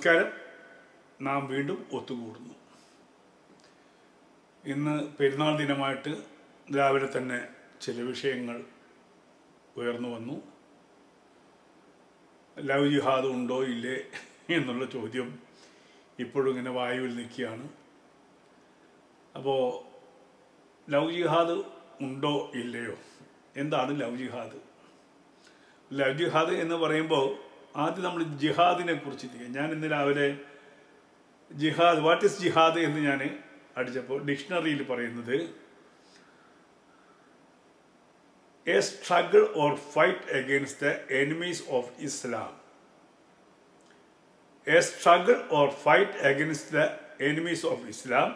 നമസ്കാരം. നാം വീണ്ടും ഒത്തുകൂടുന്നു. ഇന്ന് പെരുന്നാൾ ദിനമായിട്ട് രാവിലെ തന്നെ ചില വിഷയങ്ങൾ ഉയർന്നു വന്നു. ലവ് ജിഹാദ് ഉണ്ടോ ഇല്ലേ എന്നുള്ള ചോദ്യം ഇപ്പോഴും ഇങ്ങനെ വായുവിൽ നിൽക്കുകയാണ്. അപ്പോൾ ലവ് ജിഹാദ് ഉണ്ടോ ഇല്ലയോ? എന്താണ് ലവ് ജിഹാദ്? ലവ് ജിഹാദ് എന്ന് പറയുമ്പോൾ ആദ്യം നമ്മൾ ജിഹാദിനെ കുറിച്ച് ചിന്തിക്കുക. ഞാൻ ഇന്ന് രാവിലെ ജിഹാദ്, വാട്ട് ഈസ് ജിഹാദ് എന്ന് ഞാൻ അടിച്ചപ്പോൾ ഡിക്ഷണറിയിൽ പറയുന്നത് A struggle or fight against the enemies of Islam. A struggle or fight against the enemies of Islam.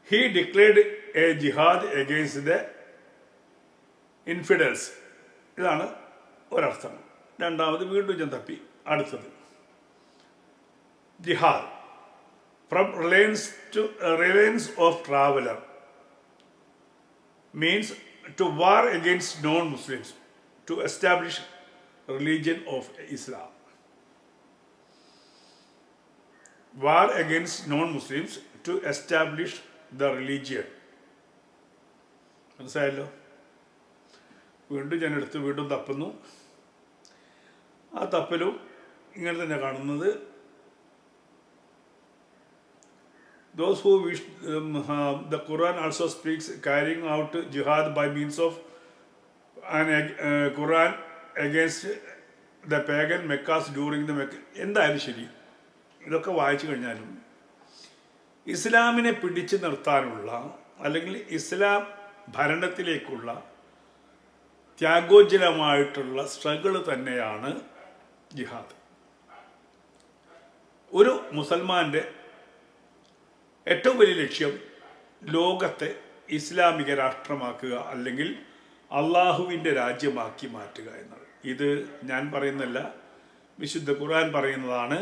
He declared a jihad against the infidels. ഇതാണ് ഒരർത്ഥം. രണ്ടാമത് വീണ്ടും ഞാൻ തപ്പി. അടുത്തത് jihad from reliance of traveller means to war against non Muslims to establish religion of Islam. War against non Muslims to establish the religion. മനസ്സിലായല്ലോ? വീണ്ടും ഞാൻ എടുത്ത് വീണ്ടും തപ്പുന്നു. ആ തപ്പലും ഇങ്ങനെ തന്നെ കാണുന്നത് those who wish the Quran also speaks carrying out jihad by means of an Quran against the pagan Meccas during the Mecca. എന്തായാലും ശരി, ഇതൊക്കെ വായിച്ചു കഴിഞ്ഞാലും ഇസ്ലാമിനെ പിടിച്ചു നിർത്താനുള്ള അല്ലെങ്കിൽ ഇസ്ലാം ഭരണത്തിലേക്കുള്ള ത്യാഗോജ്ജലമായിട്ടുള്ള സ്ട്രഗിൾ തന്നെയാണ് ജിഹാദ്. ഒരു മുസൽമാൻ്റെ ഏറ്റവും വലിയ ലക്ഷ്യം ലോകത്തെ ഇസ്ലാമിക രാഷ്ട്രമാക്കുക അല്ലെങ്കിൽ അള്ളാഹുവിൻ്റെ രാജ്യമാക്കി മാറ്റുക എന്നാണ്. ഇത് ഞാൻ പറയുന്നതല്ല, വിശുദ്ധ ഖുർആൻ പറയുന്നതാണ്.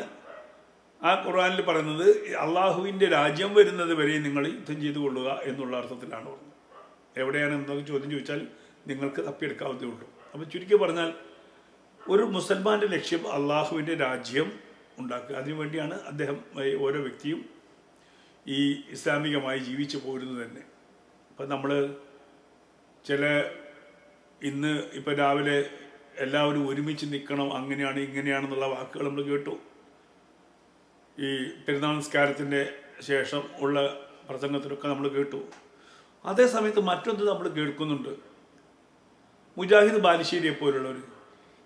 ആ ഖുർആനിൽ പറയുന്നത് അള്ളാഹുവിൻ്റെ രാജ്യം വരുന്നത് വരെ നിങ്ങൾ യുദ്ധം ചെയ്തു കൊള്ളുക എന്നുള്ള അർത്ഥത്തിലാണ് പറഞ്ഞത്. എവിടെയാണ് എന്തൊക്കെ ചോദ്യം ചോദിച്ചാൽ നിങ്ങൾക്ക് തപ്പിയെടുക്കാവുന്നതേ ഉള്ളൂ. അപ്പോൾ ചുരുക്കി പറഞ്ഞാൽ ഒരു മുസൽമാൻ്റെ ലക്ഷ്യം അള്ളാഹുവിൻ്റെ രാജ്യം ഉണ്ടാക്കുക. അതിനുവേണ്ടിയാണ് അദ്ദേഹം ഓരോ വ്യക്തിയും ഈ ഇസ്ലാമികമായി ജീവിച്ചു പോരുന്നത് തന്നെ. അപ്പം നമ്മൾ ചില ഇന്ന് ഇപ്പം രാവിലെ എല്ലാവരും ഒരുമിച്ച് നിൽക്കണം, അങ്ങനെയാണ് ഇങ്ങനെയാണെന്നുള്ള വാക്കുകൾ നമ്മൾ കേട്ടു. ഈ പെരുന്നാൾ നിസ്കാരത്തിൻ്റെ ശേഷം ഉള്ള പ്രസംഗത്തിലൊക്കെ നമ്മൾ കേട്ടു. അതേസമയത്ത് മറ്റൊന്ന് നമ്മൾ കേൾക്കുന്നുണ്ട്. മുജാഹിദ് ബാലുശ്ശേരിയെ പോലുള്ളവർ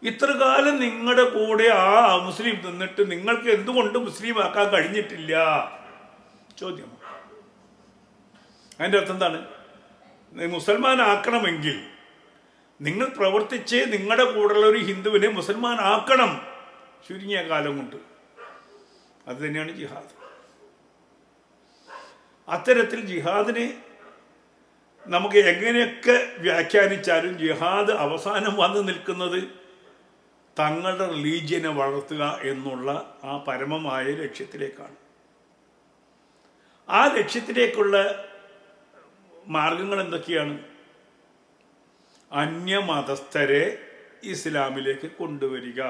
ഇത്ര കാലം നിങ്ങളുടെ കൂടെ ആ മുസ്ലിം നിന്നിട്ട് നിങ്ങൾക്ക് എന്തുകൊണ്ട് മുസ്ലിം ആക്കാൻ കഴിഞ്ഞിട്ടില്ല? ചോദ്യം. അതിൻ്റെ അർത്ഥം എന്താണ്? മുസൽമാനാക്കണമെങ്കിൽ നിങ്ങൾ പ്രവർത്തിച്ച് നിങ്ങളുടെ കൂടെയുള്ള ഒരു ഹിന്ദുവിനെ മുസൽമാനാക്കണം ചുരുങ്ങിയ കാലം കൊണ്ട്. അത് തന്നെയാണ് ജിഹാദ്. അത്തരത്തിൽ ജിഹാദിനെ നമുക്ക് എങ്ങനെയൊക്കെ വ്യാഖ്യാനിച്ചാലും ജിഹാദ് അവസാനം വന്നു നിൽക്കുന്നത് തങ്ങളുടെ റിലീജിയനെ വളർത്തുക എന്നുള്ള ആ പരമമായ ലക്ഷ്യത്തിലേക്കാണ്. ആ ലക്ഷ്യത്തിലേക്കുള്ള മാർഗങ്ങൾ എന്തൊക്കെയാണ്? അന്യമതസ്ഥരെ ഇസ്ലാമിലേക്ക് കൊണ്ടുവരിക.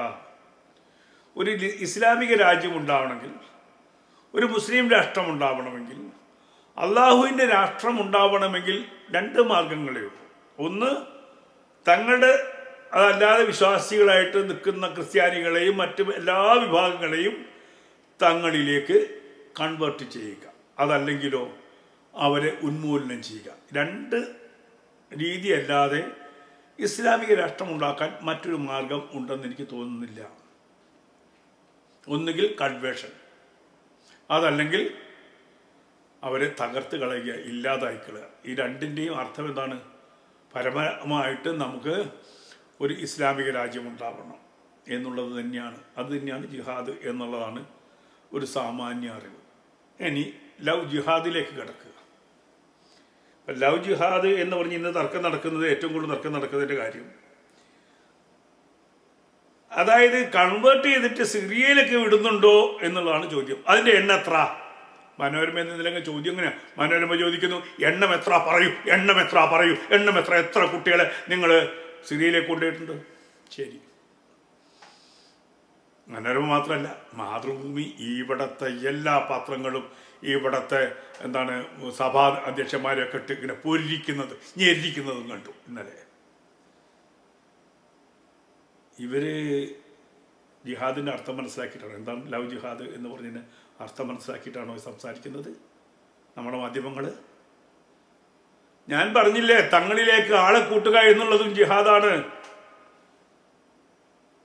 ഒരു ഇസ്ലാമിക രാജ്യം ഉണ്ടാവണമെങ്കിൽ, ഒരു മുസ്ലിം രാഷ്ട്രം ഉണ്ടാവണമെങ്കിൽ, അള്ളാഹുവിൻ്റെ രാഷ്ട്രം ഉണ്ടാവണമെങ്കിൽ രണ്ട് മാർഗങ്ങളേ ഉള്ളൂ. ഒന്ന്, തങ്ങളുടെ അതല്ലാതെ വിശ്വാസികളായിട്ട് നിൽക്കുന്ന ക്രിസ്ത്യാനികളെയും മറ്റു എല്ലാ വിഭാഗങ്ങളെയും തങ്ങളിലേക്ക് കൺവേർട്ട് ചെയ്യുക. അതല്ലെങ്കിലോ അവരെ ഉന്മൂലനം ചെയ്യുക. രണ്ട് രീതിയല്ലാതെ ഇസ്ലാമിക രാഷ്ട്രം ഉണ്ടാക്കാൻ മറ്റൊരു മാർഗം ഉണ്ടെന്ന് എനിക്ക് തോന്നുന്നില്ല. ഒന്നുകിൽ കൺവേർഷൻ, അതല്ലെങ്കിൽ അവരെ തകർത്ത് കളയുക, ഇല്ലാതായിക്കളയുക. ഈ രണ്ടിൻ്റെയും അർത്ഥം എന്താണ്? പരമമായിട്ട് നമുക്ക് ഒരു ഇസ്ലാമിക രാജ്യം ഉണ്ടാവണം എന്നുള്ളത് തന്നെയാണ്. അത് തന്നെയാണ് ജിഹാദ് എന്നുള്ളതാണ് ഒരു സാമാന്യ അറിവ്. ഇനി ലവ് ജിഹാദിലേക്ക് കിടക്കുക. ലവ് ജിഹാദ് എന്ന് പറഞ്ഞ് ഇന്ന് തർക്കം നടക്കുന്നത്, ഏറ്റവും കൂടുതൽ തർക്കം നടക്കുന്നതിൻ്റെ കാര്യം, അതായത് കൺവേർട്ട് ചെയ്തിട്ട് സിറിയയിലേക്ക് വിടുന്നുണ്ടോ എന്നുള്ളതാണ് ചോദ്യം. അതിൻ്റെ എണ്ണം എത്ര? മനോരമ എന്നതിലൊക്കെ ചോദ്യം എങ്ങനെയാണ്? മനോരമ ചോദിക്കുന്നു, എണ്ണം എത്ര പറയൂ, എണ്ണം എത്ര പറയൂ, എണ്ണം എത്ര കുട്ടികളെ നിങ്ങൾ സിറിയയിലേക്ക് കൊണ്ടുപോയിട്ടുണ്ട്? ശരി, മനോരമ മാത്രമല്ല, മാതൃഭൂമി ഇവിടുത്തെ എല്ലാ പത്രങ്ങളും ഇവിടുത്തെ സഭാ അധ്യക്ഷന്മാരെയൊക്കെ ഇട്ട് ഇങ്ങനെ പൊരിക്കുന്നതും ഞെരിക്കുന്നതും കണ്ടു ഇന്നലെ. ഇവര് ജിഹാദിൻ്റെ അർത്ഥം മനസ്സിലാക്കിയിട്ടാണോ, എന്താണ് ലവ് ജിഹാദ് എന്ന് പറഞ്ഞതിന് അർത്ഥം മനസ്സിലാക്കിയിട്ടാണോ സംസാരിക്കുന്നത് നമ്മുടെ മാധ്യമങ്ങൾ? ഞാൻ പറഞ്ഞില്ലേ, തങ്ങളിലേക്ക് ആളെ കൂട്ടുക എന്നുള്ളതും ജിഹാദാണ്.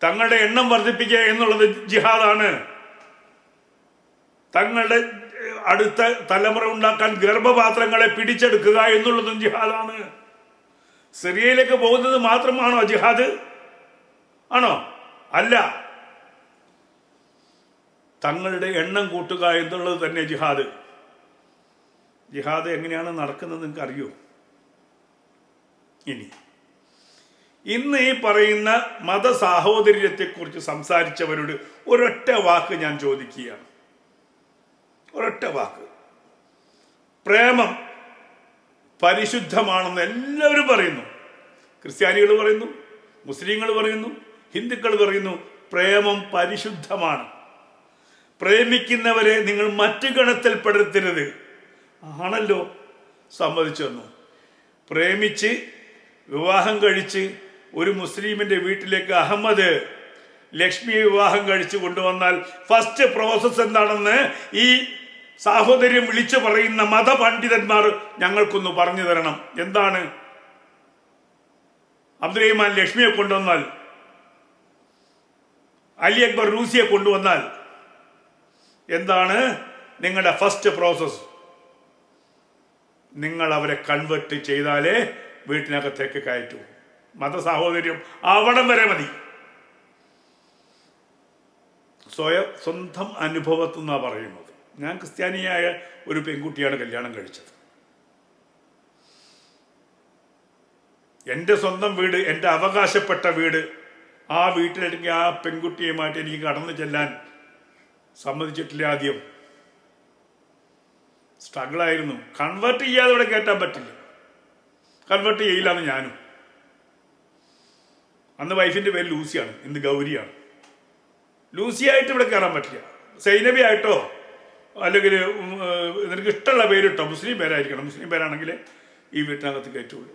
തങ്ങളുടെ എണ്ണം വർദ്ധിപ്പിക്കുക എന്നുള്ളത് ജിഹാദാണ്. തങ്ങളുടെ അടുത്ത തലമുറ ഉണ്ടാക്കാൻ ഗർഭപാത്രങ്ങളെ പിടിച്ചെടുക്കുക എന്നുള്ളതും ജിഹാദാണ്. സിറിയയിലേക്ക് പോകുന്നത് മാത്രമാണോ ജിഹാദ്? ആണോ? അല്ല. തങ്ങളുടെ എണ്ണം കൂട്ടുക എന്നുള്ളത് തന്നെ ജിഹാദ്. ജിഹാദ് എങ്ങനെയാണ് നടക്കുന്നത് നിങ്ങൾക്ക് അറിയോ? ഇന്ന് ഈ പറയുന്ന മതസാഹോദര്യത്തെക്കുറിച്ച് സംസാരിച്ചവരോട് ഒരൊറ്റ വാക്ക് ഞാൻ ചോദിക്കുകയാണ്. ഒരൊറ്റ വാക്ക്. പ്രേമം പരിശുദ്ധമാണെന്ന് എല്ലാവരും പറയുന്നു. ക്രിസ്ത്യാനികൾ പറയുന്നു, മുസ്ലിങ്ങൾ പറയുന്നു, ഹിന്ദുക്കൾ പറയുന്നു. പ്രേമം പരിശുദ്ധമാണ്. പ്രേമിക്കുന്നവരെ നിങ്ങൾ മറ്റു ഗണത്തിൽപ്പെടുത്തരുത്. ആണല്ലോ, സമ്മതിച്ചു തന്നു. പ്രേമിച്ച് വിവാഹം കഴിച്ച് ഒരു മുസ്ലിമിൻ്റെ വീട്ടിലേക്ക് അഹമ്മദ് ലക്ഷ്മിയെ വിവാഹം കഴിച്ച് കൊണ്ടുവന്നാൽ ഫസ്റ്റ് പ്രോസസ് എന്താണെന്ന് ഈ സാഹോദര്യം വിളിച്ചു പറയുന്ന മതപണ്ഡിതന്മാർ ഞങ്ങൾക്കൊന്ന് പറഞ്ഞു തരണം. എന്താണ്? അബ്ദുറഹിമാൻ ലക്ഷ്മിയെ കൊണ്ടുവന്നാൽ, അലി അക്ബർ റൂസിയെ കൊണ്ടുവന്നാൽ എന്താണ് നിങ്ങളുടെ ഫസ്റ്റ് പ്രോസസ്? നിങ്ങൾ അവരെ കൺവെർട്ട് ചെയ്താലേ വീട്ടിനകത്തേക്ക് കയറ്റൂ. മതസാഹോദര്യം അവിടം വരെ മതി. സ്വന്തം അനുഭവത്തിൽ നിന്നാണ് പറയുന്നത്. ഞാൻ ക്രിസ്ത്യാനിയായ ഒരു പെൺകുട്ടിയാണ് കല്യാണം കഴിച്ചത്. എൻ്റെ സ്വന്തം വീട്, എൻ്റെ അവകാശപ്പെട്ട വീട്. ആ വീട്ടിലേക്ക് ആ പെൺകുട്ടിയുമായിട്ട് എനിക്ക് കടന്നു ചെല്ലാൻ സമ്മതിച്ചിട്ടില്ല. ആദ്യം സ്ട്രഗിളായിരുന്നു. കൺവേർട്ട് ചെയ്യാതെ ഇവിടെ കയറ്റാൻ പറ്റില്ല. കൺവേർട്ട് ചെയ്യില്ലാന്ന് ഞാനും. അന്ന് വൈഫിൻ്റെ പേര് ലൂസിയാണ്, ഇന്ന് ഗൗരിയാണ്. ലൂസിയായിട്ട് ഇവിടെ കയറാൻ പറ്റില്ല. സൈനബി ആയിട്ടോ അല്ലെങ്കിൽ നിനക്ക് ഇഷ്ടമുള്ള പേരിട്ടോ, മുസ്ലിം പേരായിരിക്കണം. മുസ്ലിം പേരാണെങ്കിൽ ഈ വീട്ടിനകത്ത് കയറ്റുള്ളൂ.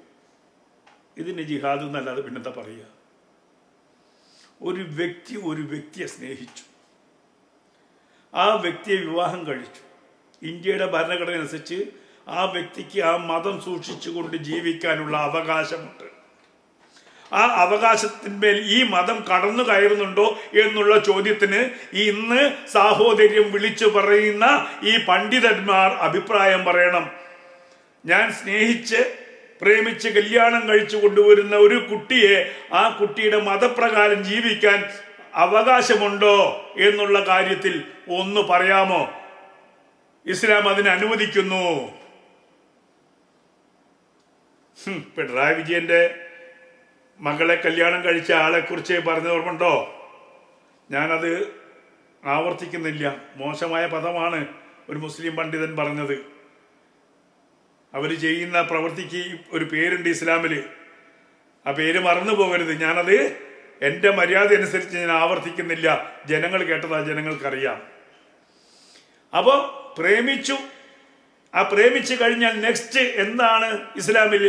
ഇതിന് ജിഹാദ് എന്നല്ലാതെ പിന്നെന്താ പറയുക? ഒരു വ്യക്തിയെ സ്നേഹിച്ചു, ആ വ്യക്തിയെ വിവാഹം കഴിച്ചു. ഇന്ത്യയുടെ ഭരണഘടന അനുസരിച്ച് ആ വ്യക്തിക്ക് ആ മതം സൂക്ഷിച്ചുകൊണ്ട് ജീവിക്കാനുള്ള അവകാശമുണ്ട്. ആ അവകാശത്തിന്മേൽ ഈ മതം കടന്നു കയറുന്നുണ്ടോ എന്നുള്ള ചോദ്യത്തിന് ഇന്ന് സാഹോദര്യം വിളിച്ചു പറയുന്ന ഈ പണ്ഡിതന്മാർ അഭിപ്രായം പറയണം. ഞാൻ സ്നേഹിച്ച് പ്രേമിച്ച് കല്യാണം കഴിച്ചു കൊണ്ടുവരുന്ന ഒരു കുട്ടിയെ ആ കുട്ടിയുടെ മതപ്രകാരം ജീവിക്കാൻ അവകാശമുണ്ടോ എന്നുള്ള കാര്യത്തിൽ ഒന്ന് പറയാമോ? ഇസ്ലാം അതിനെ അനുവദിക്കുന്നു. പിണറായി വിജയന്റെ മകളെ കല്യാണം കഴിച്ച ആളെക്കുറിച്ച് പറഞ്ഞ ഓർമ്മണ്ടോ? ഞാനത് ആവർത്തിക്കുന്നില്ല. മോശമായ പദമാണ് ഒരു മുസ്ലിം പണ്ഡിതൻ പറഞ്ഞത്. അവർ ചെയ്യുന്ന പ്രവൃത്തിക്ക് ഒരു പേരുണ്ട് ഇസ്ലാമിൽ. ആ പേര് മറന്നു പോകരുത്. ഞാനത് എൻ്റെ മര്യാദ അനുസരിച്ച് ഞാൻ ആവർത്തിക്കുന്നില്ല. ജനങ്ങൾ കേട്ടതാ, ജനങ്ങൾക്കറിയാം. അപ്പോൾ പ്രേമിച്ചു. ആ പ്രേമിച്ചു കഴിഞ്ഞാൽ നെക്സ്റ്റ് എന്താണ് ഇസ്ലാമിൽ?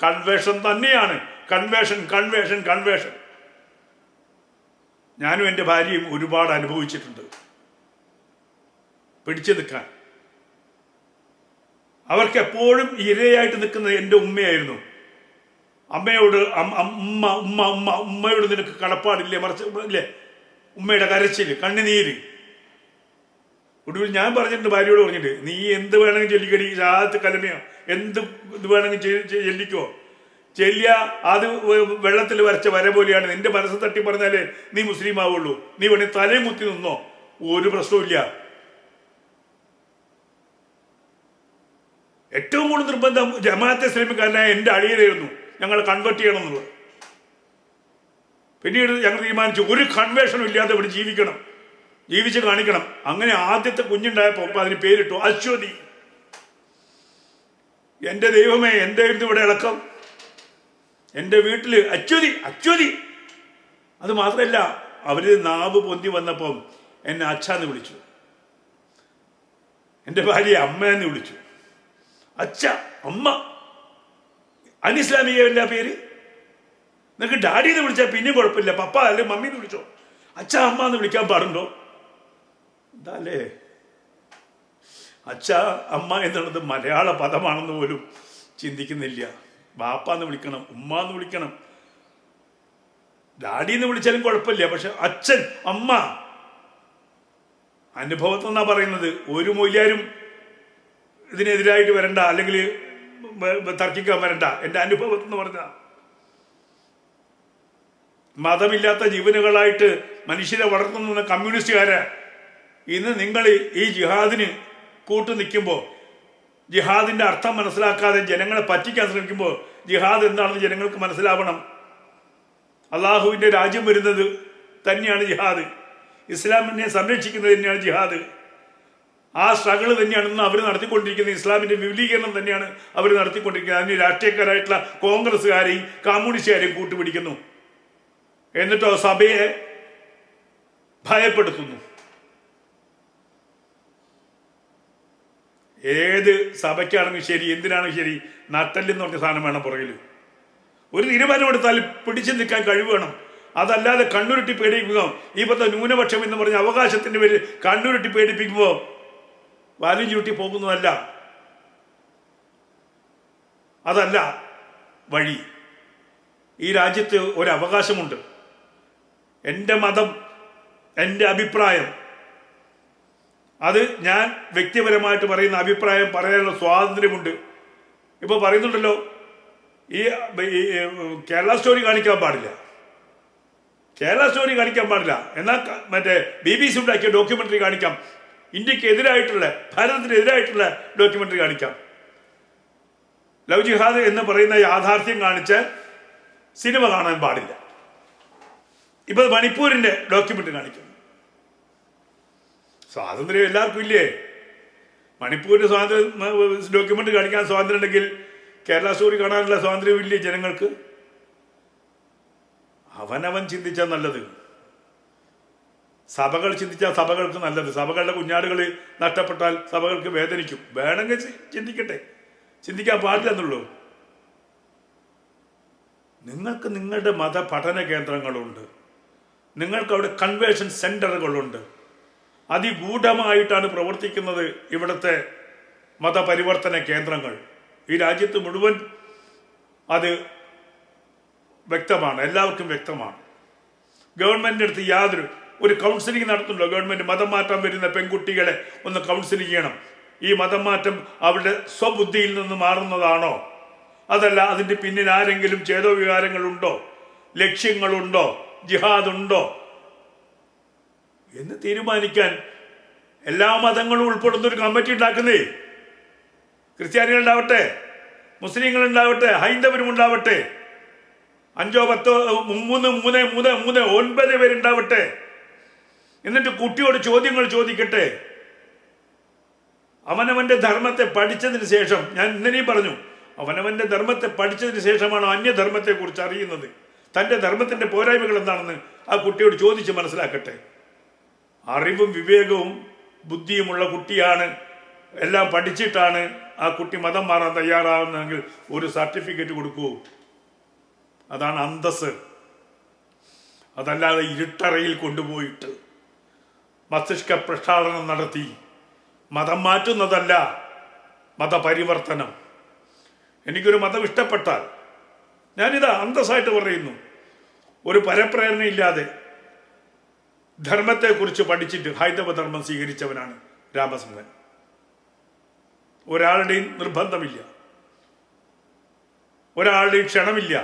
കൺവേർഷൻ തന്നെയാണ്. കൺവേർഷൻ. ഞാനും എൻ്റെ ഭാര്യയും ഒരുപാട് അനുഭവിച്ചിട്ടുണ്ട്. പിടിച്ചു നിൽക്കാൻ അവർക്ക് എപ്പോഴും ഇരയായിട്ട് നിൽക്കുന്നത് എൻ്റെ ഉമ്മയായിരുന്നു. അമ്മയോട് ഉമ്മയോട് നിനക്ക് കടപ്പാടില്ലേ, മറിച്ച് ഇല്ലേ, ഉമ്മയുടെ കരച്ചിൽ, കണ്ണുനീര്. ഒടുവിൽ ഞാൻ പറഞ്ഞിട്ടുണ്ട്, ഭാര്യയോട് പറഞ്ഞിട്ട്, നീ എന്ത് വേണമെങ്കിൽ ചൊല്ലിക്കടി, ഷഹാദത്ത് കലമയോ എന്ത് ഇത് വേണമെങ്കിൽ ചെല്ലിക്കോ. ചെല്ലിയ അത് വെള്ളത്തിൽ വരച്ച വര പോലെയാണ്. നിന്റെ മനസ്സ് തട്ടി പറഞ്ഞാലേ നീ മുസ്ലിം ആവുള്ളൂ. നീ വേണേ തലയും കുത്തി നിന്നോ, ഒരു പ്രശ്നവും. ഏറ്റവും കൂടുതൽ നിർബന്ധം ജമാഅത്തെ ഇസ്ലാമിക്കാരനായ എൻ്റെ അളിയനായിരുന്നു ഞങ്ങൾ കൺവേർട്ട് ചെയ്യണം എന്നുള്ളത്. പിന്നീട് ഞങ്ങൾ തീരുമാനിച്ചു ഒരു കൺവേർഷനും ഇല്ലാതെ ഇവിടെ ജീവിക്കണം, ജീവിച്ച് കാണിക്കണം. അങ്ങനെ ആദ്യത്തെ കുഞ്ഞുണ്ടായപ്പോൾ അതിന് പേരിട്ടു അശ്വതി. എൻ്റെ ദൈവമേ, എന്തായിരുന്നു ഇവിടെ ഇളക്കം. എൻ്റെ വീട്ടിൽ അച്യുതി. അത് മാത്രമല്ല, അവർ നാവ് പൊന്തി വന്നപ്പം എന്നെ അച്ഛാന്ന് വിളിച്ചു, എൻ്റെ ഭാര്യയെ അമ്മയെന്ന് വിളിച്ചു. അച്ഛ, അമ്മ, അനിസ്ലാമികല്ല പേര്. നിനക്ക് ഡാഡിന്ന് വിളിച്ചാൽ പിന്നെയും കുഴപ്പമില്ല, പപ്പ അല്ലെങ്കിൽ മമ്മീന്ന് വിളിച്ചോ. അച്ഛ അമ്മ എന്ന് വിളിക്കാൻ പാടുണ്ടോ? എന്താല്ലേ, അച്ഛ അമ്മ എന്നുള്ളത് മലയാള പദമാണെന്ന് പോലും ചിന്തിക്കുന്നില്ല. ബാപ്പാന്ന് വിളിക്കണം, ഉമ്മ എന്ന് വിളിക്കണം, ഡാഡിന്ന് വിളിച്ചാലും കുഴപ്പമില്ല. പക്ഷെ അച്ഛൻ അമ്മ അനുഭവത്തിൽ നിന്നാ പറയുന്നത്. ഒരു മൊയ്യാരും ഇതിനെതിരായിട്ട് വരണ്ട, അല്ലെങ്കിൽ തർക്കിക്കാൻ വരണ്ട. എൻ്റെ അനുഭവത്തിൽ നിന്ന് പറഞ്ഞ മതമില്ലാത്ത ജീവനുകളായിട്ട് മനുഷ്യരെ വളർത്തുന്ന കമ്മ്യൂണിസ്റ്റുകാരെ ഇന്ന് നിങ്ങൾ ഈ ജിഹാദിന് കൂട്ടു നിൽക്കുമ്പോൾ, ജിഹാദിൻ്റെ അർത്ഥം മനസ്സിലാക്കാതെ ജനങ്ങളെ പറ്റിക്കാൻ ശ്രമിക്കുമ്പോൾ, ജിഹാദ് എന്താണെന്ന് ജനങ്ങൾക്ക് മനസ്സിലാവണം. അള്ളാഹുവിൻ്റെ രാജ്യം വരുന്നത് തന്നെയാണ് ജിഹാദ്, ഇസ്ലാമിനെ സംരക്ഷിക്കുന്നത് തന്നെയാണ് ജിഹാദ്. ആ സ്ട്രഗിൾ തന്നെയാണ് ഇന്ന് അവർ നടത്തിക്കൊണ്ടിരിക്കുന്നത്. ഇസ്ലാമിൻ്റെ വിപുലീകരണം തന്നെയാണ് അവർ നടത്തിക്കൊണ്ടിരിക്കുന്നത്. അതിന് രാഷ്ട്രീയക്കാരായിട്ടുള്ള കോൺഗ്രസ്സുകാരെയും കമ്മ്യൂണിസ്റ്റുകാരെയും കൂട്ടുപിടിക്കുന്നു. എന്നിട്ടോ സഭയെ ഭയപ്പെടുത്തുന്നു. ഏത് സഭയ്ക്കാണെങ്കിൽ ശരി, എന്തിനാണെങ്കിൽ ശരി, നട്ടല്ലെന്ന് പറഞ്ഞ സാധനം വേണം പുറകിൽ. ഒരു തീരുമാനമെടുത്താൽ പിടിച്ചു നിൽക്കാൻ കഴിവ് വേണം. അതല്ലാതെ കണ്ണുരുട്ടി പേടിപ്പിക്കുക. ഇപ്പോഴത്തെ ന്യൂനപക്ഷം എന്ന് പറഞ്ഞ അവകാശത്തിൻ്റെ പേരിൽ കണ്ണുരുട്ടി പേടിപ്പിക്കുമ്പോൾ വാലും ചൂട്ടി പോകുന്നതല്ല. അതല്ല വഴി. ഈ രാജ്യത്ത് ഒരവകാശമുണ്ട്. എൻ്റെ മതം, എൻ്റെ അഭിപ്രായം, അത് ഞാൻ വ്യക്തിപരമായിട്ട് പറയുന്ന അഭിപ്രായം പറയാനുള്ള സ്വാതന്ത്ര്യമുണ്ട്. ഇപ്പോൾ പറയുന്നുണ്ടല്ലോ, ഈ കേരള സ്റ്റോറി കാണിക്കാൻ പാടില്ല, കേരള സ്റ്റോറി കാണിക്കാൻ പാടില്ല, എന്നാൽ മറ്റേ BBC ഉണ്ടാക്കിയ ഡോക്യുമെൻ്ററി കാണിക്കാം, ഇന്ത്യക്ക് എതിരായിട്ടുള്ള, ഭാരതത്തിനെതിരായിട്ടുള്ള ഡോക്യുമെൻ്ററി കാണിക്കാം. ലവ് ജിഹാദ് എന്ന് പറയുന്ന യാഥാർത്ഥ്യം കാണിച്ച് സിനിമ കാണാൻ പാടില്ല. ഇപ്പോൾ മണിപ്പൂരിൻ്റെ ഡോക്യുമെൻ്ററി കാണിക്കും. സ്വാതന്ത്ര്യം എല്ലാവർക്കും ഇല്ലേ? മണിപ്പൂരിൻ്റെ ഡോക്യുമെൻ്ററി കാണിക്കാൻ സ്വാതന്ത്ര്യം ഉണ്ടെങ്കിൽ കേരള സ്റ്റോറി കാണാനുള്ള സ്വാതന്ത്ര്യം ഇല്ലേ ജനങ്ങൾക്ക്? അവനവൻ ചിന്തിച്ചാൽ നല്ലത്, സഭകൾ ചിന്തിച്ചാൽ സഭകൾക്ക് നല്ലത്. സഭകളുടെ കുഞ്ഞാടുകൾ നഷ്ടപ്പെട്ടാൽ സഭകൾക്ക് വേദനിക്കും. വേണമെങ്കിൽ ചിന്തിക്കട്ടെ, ചിന്തിക്കാൻ പാടില്ല എന്നുള്ളൂ. നിങ്ങൾക്ക് നിങ്ങളുടെ മത പഠന കേന്ദ്രങ്ങളുണ്ട്, നിങ്ങൾക്ക് അവിടെ കൺവേർഷൻ സെൻ്ററുകളുണ്ട്. അതിഗൂഢമായിട്ടാണ് പ്രവർത്തിക്കുന്നത് ഇവിടുത്തെ മതപരിവർത്തന കേന്ദ്രങ്ങൾ. ഈ രാജ്യത്ത് മുഴുവൻ അത് വ്യക്തമാണ്, എല്ലാവർക്കും വ്യക്തമാണ്. ഗവൺമെൻറ്റിൻ്റെ അടുത്ത് യാതൊരു ഒരു കൗൺസിലിംഗ് നടത്തുന്നുണ്ടോ? ഗവൺമെൻറ് മതം മാറ്റം വരുന്ന പെൺകുട്ടികളെ ഒന്ന് കൗൺസിലിംഗ് ചെയ്യണം. ഈ മതം മാറ്റം അവരുടെ സ്വബുദ്ധിയിൽ നിന്ന് മാറുന്നതാണോ, അതല്ല അതിൻ്റെ പിന്നിൽ ആരെങ്കിലും ചേതോവികാരങ്ങളുണ്ടോ, ലക്ഷ്യങ്ങളുണ്ടോ, ജിഹാദുണ്ടോ എന്ന് തീരുമാനിക്കാൻ എല്ലാ മതങ്ങളും ഉൾപ്പെടുന്ന ഒരു കമ്മിറ്റി ഉണ്ടാക്കുന്നേ. ക്രിസ്ത്യാനികളുണ്ടാവട്ടെ, മുസ്ലിങ്ങളുണ്ടാവട്ടെ, ഹൈന്ദവരും ഉണ്ടാവട്ടെ, 5, 10, 3, 9 പേരുണ്ടാവട്ടെ. എന്നിട്ട് കുട്ടിയോട് ചോദ്യങ്ങൾ ചോദിക്കട്ടെ. അവനവൻ്റെ ധർമ്മത്തെ പഠിച്ചതിന് ശേഷം, ഞാൻ ഇന്നലെയും പറഞ്ഞു, അവനവൻ്റെ ധർമ്മത്തെ പഠിച്ചതിന് ശേഷമാണ് അന്യധർമ്മത്തെക്കുറിച്ച് അറിയുന്നത്. തൻ്റെ ധർമ്മത്തിൻ്റെ പോരായ്മകൾ എന്താണെന്ന് ആ കുട്ടിയോട് ചോദിച്ച് മനസ്സിലാക്കട്ടെ. അറിവും വിവേകവും ബുദ്ധിയുമുള്ള കുട്ടിയാണ്, എല്ലാം പഠിച്ചിട്ടാണ് ആ കുട്ടി മതം മാറാൻ തയ്യാറാവുന്നതെങ്കിൽ ഒരു സർട്ടിഫിക്കറ്റ് കൊടുക്കൂ. അതാണ് അന്തസ്. അതല്ലാതെ ഇരുട്ടറയിൽ കൊണ്ടുപോയിട്ട് മസ്തിഷ്ക പ്രക്ഷാളനം നടത്തി മതം മാറ്റുന്നതല്ല മതപരിവർത്തനം. എനിക്കൊരു മതം ഇഷ്ടപ്പെട്ടാൽ ഞാനിതാ അന്തസ്സായിട്ട് പറയുന്നു, ഒരു പരപ്രേരണയില്ലാതെ ധർമ്മത്തെക്കുറിച്ച് പഠിച്ചിട്ട് ഹൈന്ദവ ധർമ്മം സ്വീകരിച്ചവനാണ് രാമസിംഹൻ. ഒരാളുടെയും നിർബന്ധമില്ല, ഒരാളുടെയും ക്ഷണമില്ല.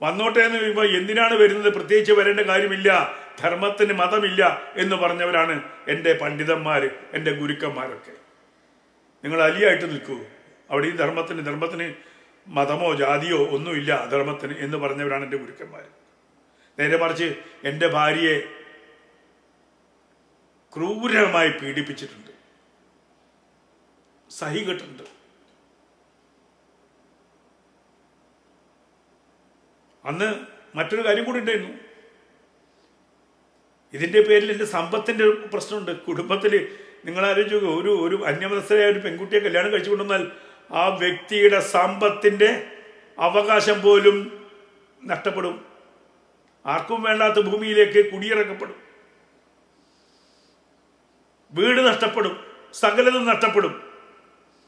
വന്നോട്ടെ എന്ന് പറയുമ്പോൾ എന്തിനാണ് വരുന്നത്, പ്രത്യേകിച്ച് വരേണ്ട കാര്യമില്ല, ധർമ്മത്തിന് മതമില്ല എന്ന് പറഞ്ഞവരാണ് എൻ്റെ പണ്ഡിതന്മാർ, എൻ്റെ ഗുരുക്കന്മാരൊക്കെ. നിങ്ങൾ അലിയായിട്ട് നിൽക്കൂ, അവിടെ ഈ ധർമ്മത്തിന് മതമോ ജാതിയോ ഒന്നുമില്ല ധർമ്മത്തിന് എന്ന് പറഞ്ഞവരാണ് എൻ്റെ ഗുരുക്കന്മാർ. നേരെ മറിച്ച് എൻ്റെ ഭാര്യയെ ക്രൂരമായി പീഡിപ്പിച്ചിട്ടുണ്ട്, സഹികെട്ടിട്ടുണ്ട്. അന്ന് മറ്റൊരു കാര്യം കൂടി ഉണ്ടായിരുന്നു. ഇതിൻ്റെ പേരിൽ എൻ്റെ സമ്പത്തിൻ്റെ പ്രശ്നമുണ്ട് കുടുംബത്തിൽ. നിങ്ങൾ ആലോചിച്ച് ഒരു അന്യമതസ്ഥരായ ഒരു പെൺകുട്ടിയെ കല്യാണം കഴിച്ചു കൊണ്ടുവന്നാൽ ആ വ്യക്തിയുടെ സമ്പത്തിൻ്റെ അവകാശം പോലും നഷ്ടപ്പെടും. ആർക്കും വേണ്ടാത്ത ഭൂമിയിലേക്ക് കുടിയിറക്കപ്പെടും, വീട് നഷ്ടപ്പെടും, സകലതും നഷ്ടപ്പെടും.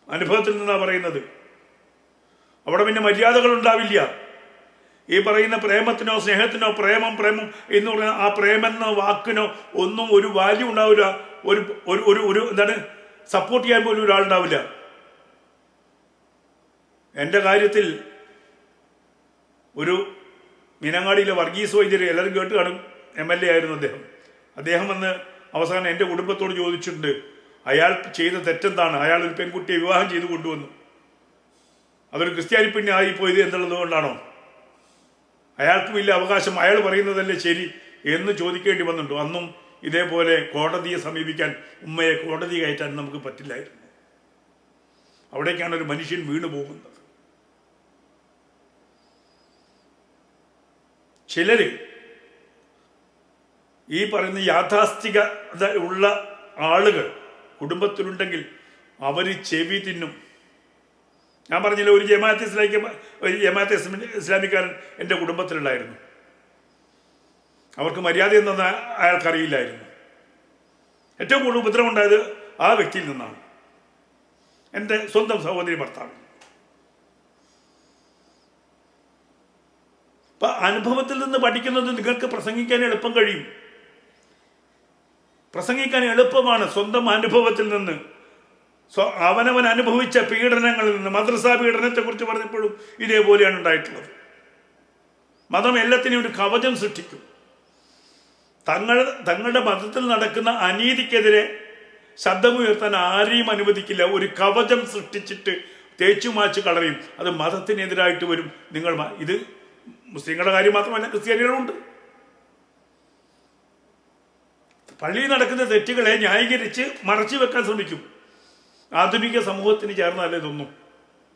അനുഭവത്തിൽ നിന്നാണ് പറയുന്നത്. അവിടെ പിന്നെ മര്യാദകൾ ഉണ്ടാവില്ല. ഈ പറയുന്ന പ്രേമത്തിനോ സ്നേഹത്തിനോ പ്രേമം എന്ന് പറയുന്ന ആ പ്രേമെന്ന വാക്കിനോ ഒന്നും ഒരു വാല്യൂ ഉണ്ടാവില്ല. ഒരു എന്താണ് സപ്പോർട്ട് ചെയ്യാൻ പോലും ഒരാളുണ്ടാവില്ല. എൻ്റെ കാര്യത്തിൽ ഒരു മീനങ്ങാടിയിലെ വർഗീസ് വൈദ്യർ, എല്ലാവരും കേട്ട് കാണും, MLA ആയിരുന്നു അദ്ദേഹം വന്ന് അവസാനം എൻ്റെ കുടുംബത്തോട് ചോദിച്ചിട്ടുണ്ട്, അയാൾ ചെയ്ത തെറ്റെന്താണ്? അയാൾ ഒരു പെൺകുട്ടിയെ വിവാഹം ചെയ്ത് കൊണ്ടുവന്നു, അതൊരു ക്രിസ്ത്യാനി പെണ്ണ് ആയിപ്പോയത് എന്നുള്ളത് കൊണ്ടാണോ? അയാൾക്കും ഇല്ല അവകാശം, അയാൾ പറയുന്നതല്ലേ ശരി എന്ന് ചോദിക്കേണ്ടി വന്നിട്ടുണ്ടോ? അന്നും ഇതേപോലെ കോടതിയെ സമീപിക്കാൻ, ഉമ്മയെ കോടതി കയറ്റാൻ നമുക്ക് പറ്റില്ലായിരുന്നു. അവിടേക്കാണ് ഒരു മനുഷ്യൻ വീണു പോകുന്നത്. ചിലര് ഈ പറയുന്ന യാഥാസ്ഥികത ഉള്ള ആളുകൾ കുടുംബത്തിലുണ്ടെങ്കിൽ അവർ ചെവി തിന്നും. ഞാൻ പറഞ്ഞില്ല, ഒരു ജമാഅത്ത് ഇസ്ലാമിക്കാരൻ എൻ്റെ കുടുംബത്തിലുണ്ടായിരുന്നു. അവർക്ക് മര്യാദ എന്തെന്ന് അയാൾക്കറിയില്ലായിരുന്നു. ഏറ്റവും കൂടുതൽ ഉപദ്രവം ഉണ്ടായത് ആ വ്യക്തിയിൽ നിന്നാണ്, എൻ്റെ സ്വന്തം സഹോദരി ഭർത്താവ്. അപ്പം അനുഭവത്തിൽ നിന്ന് പഠിക്കുന്നത് നിങ്ങൾക്ക് പ്രസംഗിക്കാൻ എളുപ്പം കഴിയും. പ്രസംഗിക്കാൻ എളുപ്പമാണ് സ്വന്തം അനുഭവത്തിൽ നിന്ന്. അവനവൻ അനുഭവിച്ച പീഡനങ്ങളിൽ നിന്ന്. മദ്രസാ പീഡനത്തെക്കുറിച്ച് പറഞ്ഞപ്പോഴും ഇതേപോലെയാണ് ഉണ്ടായിട്ടുള്ളത്. മതം എല്ലാത്തിനും ഒരു കവചം സൃഷ്ടിക്കും. തങ്ങളുടെ മതത്തിൽ നടക്കുന്ന അനീതിക്കെതിരെ ശബ്ദമുയർത്താൻ ആരെയും അനുവദിക്കില്ല. ഒരു കവചം സൃഷ്ടിച്ചിട്ട് തേച്ചുമാച്ച് കളയും. അത് മതത്തിനെതിരായിട്ട് വരും. ഇത് മുസ്ലിങ്ങളുടെ കാര്യം മാത്രമല്ല, ക്രിസ്ത്യാനികളുണ്ട്. പള്ളിയിൽ നടക്കുന്ന തെറ്റുകളെ ന്യായീകരിച്ച് മറച്ചു വെക്കാൻ ശ്രമിക്കും. ആധുനിക സമൂഹത്തിന് ചേർന്നല്ല ഇതൊന്നും.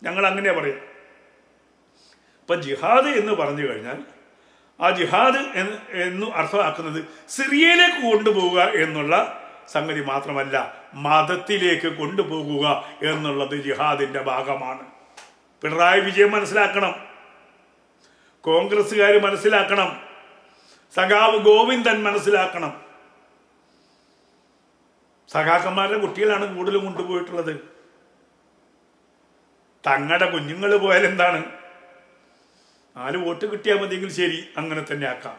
ഞങ്ങൾ അങ്ങനെയാ പറയാം. അപ്പം ജിഹാദ് എന്ന് പറഞ്ഞു കഴിഞ്ഞാൽ ആ ജിഹാദ് എന്ന് അർത്ഥമാക്കുന്നത് സിറിയയിലേക്ക് കൊണ്ടുപോവുക എന്നുള്ള സംഗതി മാത്രമല്ല, മതത്തിലേക്ക് കൊണ്ടുപോകുക എന്നുള്ളത് ജിഹാദിൻ്റെ ഭാഗമാണ്. പിണറായി വിജയൻ മനസ്സിലാക്കണം, കോൺഗ്രസ്സുകാർ മനസ്സിലാക്കണം, സഖാവ് ഗോവിന്ദൻ മനസ്സിലാക്കണം. സഖാക്കന്മാരുടെ കുട്ടികളാണ് കൂടുതലും കൊണ്ടുപോയിട്ടുള്ളത്. തങ്ങളുടെ കുഞ്ഞുങ്ങൾ പോയാൽ എന്താണ്? 4 വോട്ട് കിട്ടിയാൽ മതിയെങ്കിൽ ശരി, അങ്ങനെ തന്നെ ആക്കാം.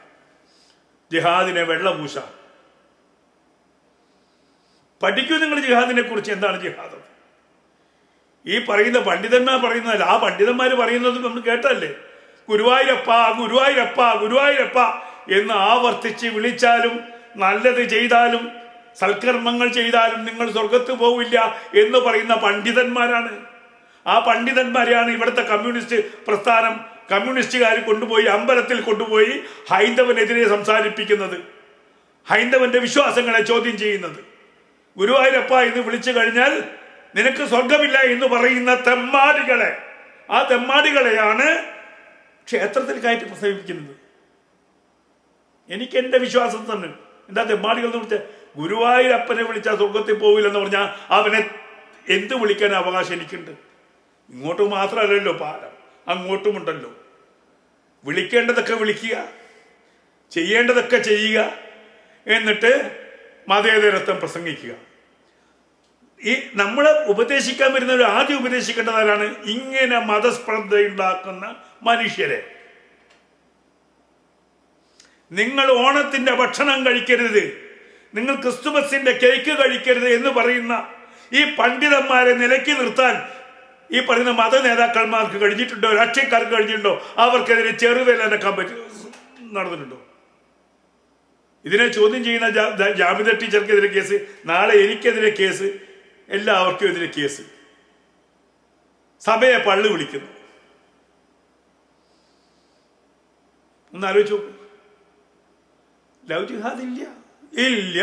ജിഹാദിനെ വെള്ളപൂശ. പഠിക്കൂ നിങ്ങൾ ജിഹാദിനെ കുറിച്ച്. എന്താണ് ജിഹാദ്? ഈ പറയുന്ന പണ്ഡിതന്മാർ പറയുന്നതല്ല, ആ പണ്ഡിതന്മാർ പറയുന്നത് നമ്മൾ കേട്ടല്ലേ? ഗുരുവായൂരപ്പ ഗുരുവായൂരപ്പ ഗുരുവായൂരപ്പ എന്ന് ആവർത്തിച്ച് വിളിച്ചാലും നല്ലത് ചെയ്താലും സൽക്കർമ്മങ്ങൾ ചെയ്താലും നിങ്ങൾ സ്വർഗത്ത് പോവില്ല എന്ന് പറയുന്ന പണ്ഡിതന്മാരാണ്. ആ പണ്ഡിതന്മാരെയാണ് ഇവിടുത്തെ കമ്മ്യൂണിസ്റ്റ് പ്രസ്ഥാനം, കമ്മ്യൂണിസ്റ്റുകാർ കൊണ്ടുപോയി അമ്പലത്തിൽ കൊണ്ടുപോയി ഹൈന്ദവനെതിരെ സംസാരിപ്പിക്കുന്നത്, ഹൈന്ദവന്റെ വിശ്വാസങ്ങളെ ചോദ്യം ചെയ്യുന്നത്. ഗുരുവായൂരപ്പ എന്ന് വിളിച്ചു കഴിഞ്ഞാൽ നിനക്ക് സ്വർഗമില്ല എന്ന് പറയുന്ന തെമ്മാടികളെ, ആ തെമ്മാടികളെയാണ് ക്ഷേത്രത്തിൽ കയറ്റി പ്രസവിപ്പിക്കുന്നത്. എനിക്ക് എൻ്റെ വിശ്വാസം തന്നെ. എന്താ തെമ്മാടികൾ എന്ന് വിളിച്ചാൽ? ഗുരുവായൂരപ്പനെ വിളിച്ചാൽ സ്വർഗത്തിൽ പോവില്ലെന്ന് പറഞ്ഞാൽ അവനെ എന്ത് വിളിക്കാൻ അവകാശം എനിക്കുണ്ട്? ഇങ്ങോട്ട് മാത്രമല്ലല്ലോ പാലം, അങ്ങോട്ടുമുണ്ടല്ലോ. വിളിക്കേണ്ടതൊക്കെ വിളിക്കുക, ചെയ്യേണ്ടതൊക്കെ ചെയ്യുക, എന്നിട്ട് മതേതരത്വം പ്രസംഗിക്കുക. ഈ നമ്മളെ ഉപദേശിക്കാൻ വരുന്നവർ ആദ്യം ഉപദേശിക്കേണ്ടതാരാണ്? ഇങ്ങനെ മതസ്പർദ്ധയുണ്ടാക്കുന്ന മനുഷ്യരെ. നിങ്ങൾ ഓണത്തിന്റെ ഭക്ഷണം കഴിക്കരുത്, നിങ്ങൾ ക്രിസ്തുമസിന്റെ കേക്ക് കഴിക്കരുത് എന്ന് പറയുന്ന ഈ പണ്ഡിതന്മാരെ നിലയ്ക്ക് നിർത്താൻ ഈ പറയുന്ന മത നേതാക്കന്മാർക്ക് കഴിഞ്ഞിട്ടുണ്ടോ? രാഷ്ട്രീയക്കാർക്ക് കഴിഞ്ഞിട്ടുണ്ടോ? അവർക്കെതിരെ ചെറുവേലനക്കാൻ നടന്നിട്ടുണ്ടോ? ഇതിനെ ചോദ്യം ചെയ്യുന്ന ജാമിദ ടീച്ചർക്കെതിരെ കേസ്, നാളെ എനിക്കെതിരെ കേസ്, എല്ലാവർക്കും എതിരെ കേസ്. സഭയെ പള്ളി വിളിക്കുന്നു. ഒന്ന് ആലോചിച്ചു നോക്കൂ. ലവ് ജിഹാദ് ഇല്ല.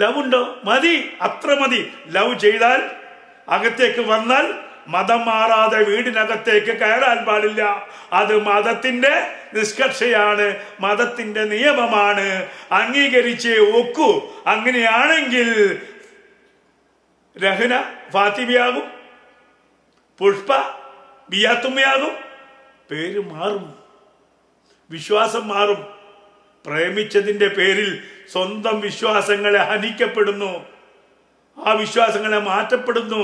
ലവ് ഉണ്ടോ? മതി, അത്ര മതി. ലവ് ചെയ്താൽ, അകത്തേക്ക് വന്നാൽ മതം മാറാതെ വീടിനകത്തേക്ക് കയറാൻ പാടില്ല. അത് മതത്തിന്റെ നിഷ്കർഷയാണ്, മതത്തിന്റെ നിയമമാണ്, അംഗീകരിച്ചേ ഒക്കൂ. അങ്ങനെയാണെങ്കിൽ രഹ്ന ഫാത്തിമയാകും, പുഷ്പ ബിയാത്തുമ്മയാകും, പേര് മാറും, വിശ്വാസം മാറും. പ്രേമിച്ചതിൻ്റെ പേരിൽ സ്വന്തം വിശ്വാസങ്ങളെ ഹനിക്കപ്പെടുന്നു, ആ വിശ്വാസങ്ങളെ മാറ്റപ്പെടുന്നു.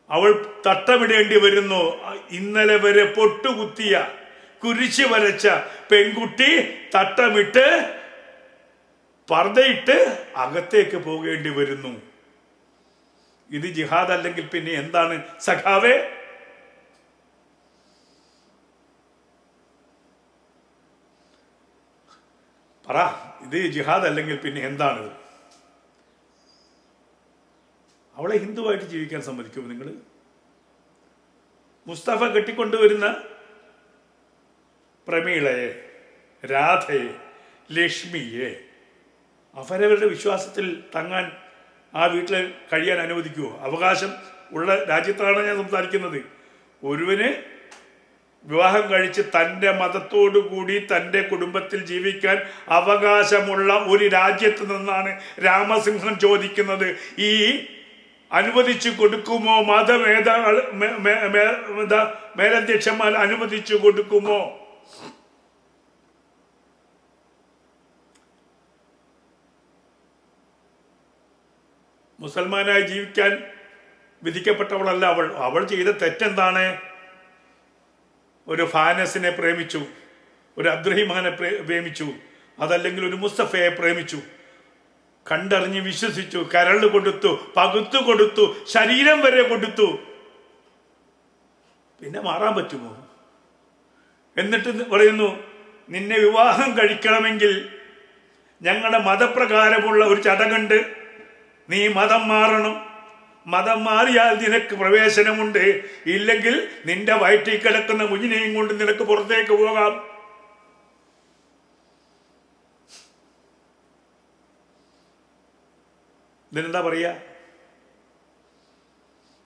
അവൾ തട്ടമിടേണ്ടി വരുന്നു. ഇന്നലെ വരെ പൊട്ടുകുത്തിയ കുരിശ് വരച്ച പെൺകുട്ടി തട്ടമിട്ട് പർദ്ദയിട്ട് അകത്തേക്ക് പോകേണ്ടി വരുന്നു. ഇത് ജിഹാദ് അല്ലെങ്കിൽ പിന്നെ എന്താണ് സഖാവേ? പറ, ഇത് ജിഹാദ് അല്ലെങ്കിൽ പിന്നെ എന്താണ്? അവളെ ഹിന്ദുവായിട്ട് ജീവിക്കാൻ സമ്മതിക്കുമോ നിങ്ങൾ? മുസ്തഫ കെട്ടിക്കൊണ്ടുവരുന്ന പ്രമീളയെ, രാധയെ, ലക്ഷ്മിയെ അവരവരുടെ വിശ്വാസത്തിൽ തങ്ങാൻ ആ വീട്ടിൽ കഴിയാൻ അനുവദിക്കുമോ? അവകാശം ഉള്ള രാജ്യത്താണ് ഞാൻ സംസാരിക്കുന്നത്. ഒരുവന് വിവാഹം കഴിച്ച് തൻ്റെ മതത്തോടു കൂടി തൻ്റെ കുടുംബത്തിൽ ജീവിക്കാൻ അവകാശമുള്ള ഒരു രാജ്യത്ത് നിന്നാണ് രാമസിംഹൻ ചോദിക്കുന്നത്. ഈ അനുവദിച്ചു കൊടുക്കുമോ? മേലധ്യക്ഷന്മാർ അനുവദിച്ചു കൊടുക്കുമോ? മുസൽമാനായി ജീവിക്കാൻ വിധിക്കപ്പെട്ടവളല്ല അവൾ. അവൾ ചെയ്ത തെറ്റെന്താണ്? ഒരു ഫാനസിനെ പ്രേമിച്ചു, ഒരു അബ്ദുറഹിമാനെ പ്രേമിച്ചു, അതല്ലെങ്കിൽ ഒരു മുസ്തഫയെ പ്രേമിച്ചു, കണ്ടറിഞ്ഞ് വിശ്വസിച്ചു, കരള് കൊടുത്തു, പകുത്തു കൊടുത്തു, ശരീരം വരെ കൊടുത്തു. പിന്നെ മാറാൻ പറ്റുമോ? എന്നിട്ട് പറയുന്നു, നിന്നെ വിവാഹം കഴിക്കണമെങ്കിൽ ഞങ്ങളുടെ മതപ്രകാരമുള്ള ഒരു ചടങ്ങുണ്ട്, നീ മതം മാറണം, മതം മാറിയാൽ നിനക്ക് പ്രവേശനമുണ്ട്, ഇല്ലെങ്കിൽ നിന്റെ വയറ്റിൽ കിടക്കുന്ന കുഞ്ഞിനെയും കൊണ്ട് നിനക്ക് പുറത്തേക്ക് പോകാം. ഇതിനെന്താ പറയുക?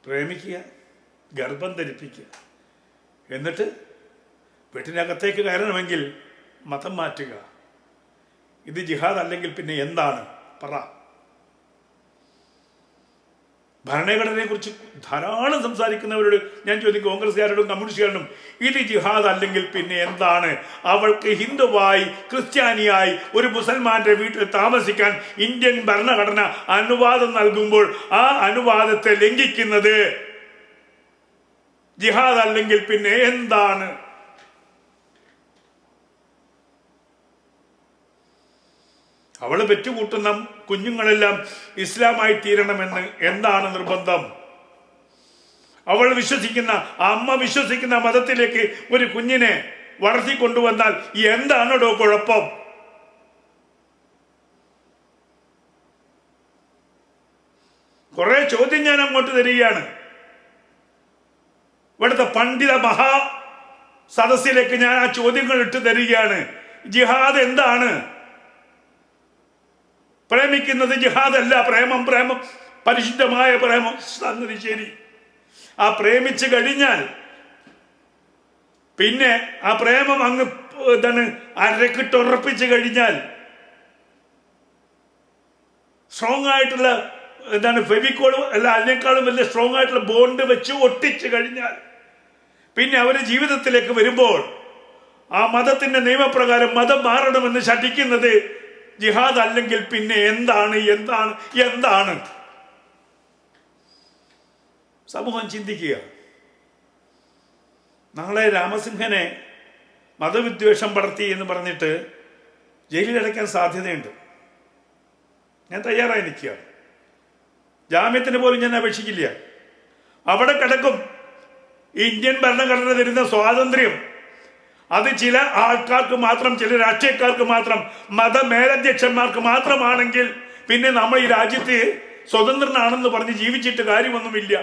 പ്രേമിക്കുക, ഗർഭം ധരിപ്പിക്കുക, എന്നിട്ട് വീട്ടിനകത്തേക്ക് കയറണമെങ്കിൽ മതം മാറ്റുക. ഇത് ജിഹാദ് അല്ലെങ്കിൽ പിന്നെ എന്താണ്? പറ. ഭരണഘടനയെക്കുറിച്ച് ധാരാളം സംസാരിക്കുന്നവരോട് ഞാൻ ചോദിക്കും, കോൺഗ്രസ്സുകാരോടും കമ്മ്യൂണിസ്റ്റുകാരോടും, ഇത് ജിഹാദ് അല്ലെങ്കിൽ പിന്നെ എന്താണ്? അവൾക്ക് ഹിന്ദുവായി ക്രിസ്ത്യാനിയായി ഒരു മുസൽമാന്റെ വീട്ടിൽ താമസിക്കാൻ ഇന്ത്യൻ ഭരണഘടന അനുവാദം നൽകുമ്പോൾ ആ അനുവാദത്തെ ലംഘിക്കുന്നത് ജിഹാദ് അല്ലെങ്കിൽ പിന്നെ എന്താണ്? അവള് പെറ്റുകൂട്ടുന്ന കുഞ്ഞുങ്ങളെല്ലാം ഇസ്ലാമായി തീരണമെന്ന് എന്താണ് നിർബന്ധം? അവൾ വിശ്വസിക്കുന്ന, അമ്മ വിശ്വസിക്കുന്ന മതത്തിലേക്ക് ഒരു കുഞ്ഞിനെ വളർത്തിക്കൊണ്ടുവന്നാൽ എന്താണോ കുഴപ്പം? കുറെ ചോദ്യം ഞാൻ അങ്ങോട്ട് തരികയാണ്. ഇവിടുത്തെ പണ്ഡിത മഹാ സദസ്സിലേക്ക് ഞാൻ ആ ചോദ്യങ്ങൾ ഇട്ട് തരികയാണ്. ജിഹാദ് എന്താണ്? പ്രേമിക്കുന്നത് ജിഹാദല്ല. പ്രേമം പരിശുദ്ധമായ പ്രേമം, സംഗതി ശരി. ആ പ്രേമിച്ച് കഴിഞ്ഞാൽ പിന്നെ ആ പ്രേമം അങ്ങ് അരക്കിട്ടുറപ്പിച്ച് കഴിഞ്ഞാൽ, സ്ട്രോങ് ആയിട്ടുള്ള ഫെവിക്കോൾ അല്ല, അതിനേക്കാളും വലിയ സ്ട്രോങ് ആയിട്ടുള്ള ബോണ്ട് വെച്ച് ഒട്ടിച്ച് കഴിഞ്ഞാൽ പിന്നെ അവർ ജീവിതത്തിലേക്ക് വരുമ്പോൾ ആ മതത്തിന്റെ നിയമപ്രകാരം മതം മാറണമെന്ന് ശഠിക്കുന്നത് ജിഹാദ് അല്ലെങ്കിൽ പിന്നെ എന്താണ്? എന്താണ്? എന്താണ്? സമൂഹം ചിന്തിക്കുക. നാളെ രാമസിംഹനെ മതവിദ്വേഷം പടർത്തി എന്ന് പറഞ്ഞിട്ട് ജയിലിലടയ്ക്കാൻ സാധ്യതയുണ്ട്. ഞാൻ തയ്യാറായി നിൽക്കുകയാണ്. ജാമ്യത്തിന് പോലും ഞാൻ അപേക്ഷിക്കില്ല. അവിടെ കിടക്കും. ഇന്ത്യൻ ഭരണഘടന തരുന്ന സ്വാതന്ത്ര്യം അത് ചില ആൾക്കാർക്ക് മാത്രം, ചില രാഷ്ട്രീയക്കാർക്ക് മാത്രം, മതമേലധ്യക്ഷന്മാർക്ക് മാത്രമാണെങ്കിൽ പിന്നെ നമ്മൾ ഈ രാജ്യത്ത് സ്വതന്ത്രനാണെന്ന് പറഞ്ഞ് ജീവിച്ചിട്ട് കാര്യമൊന്നുമില്ല.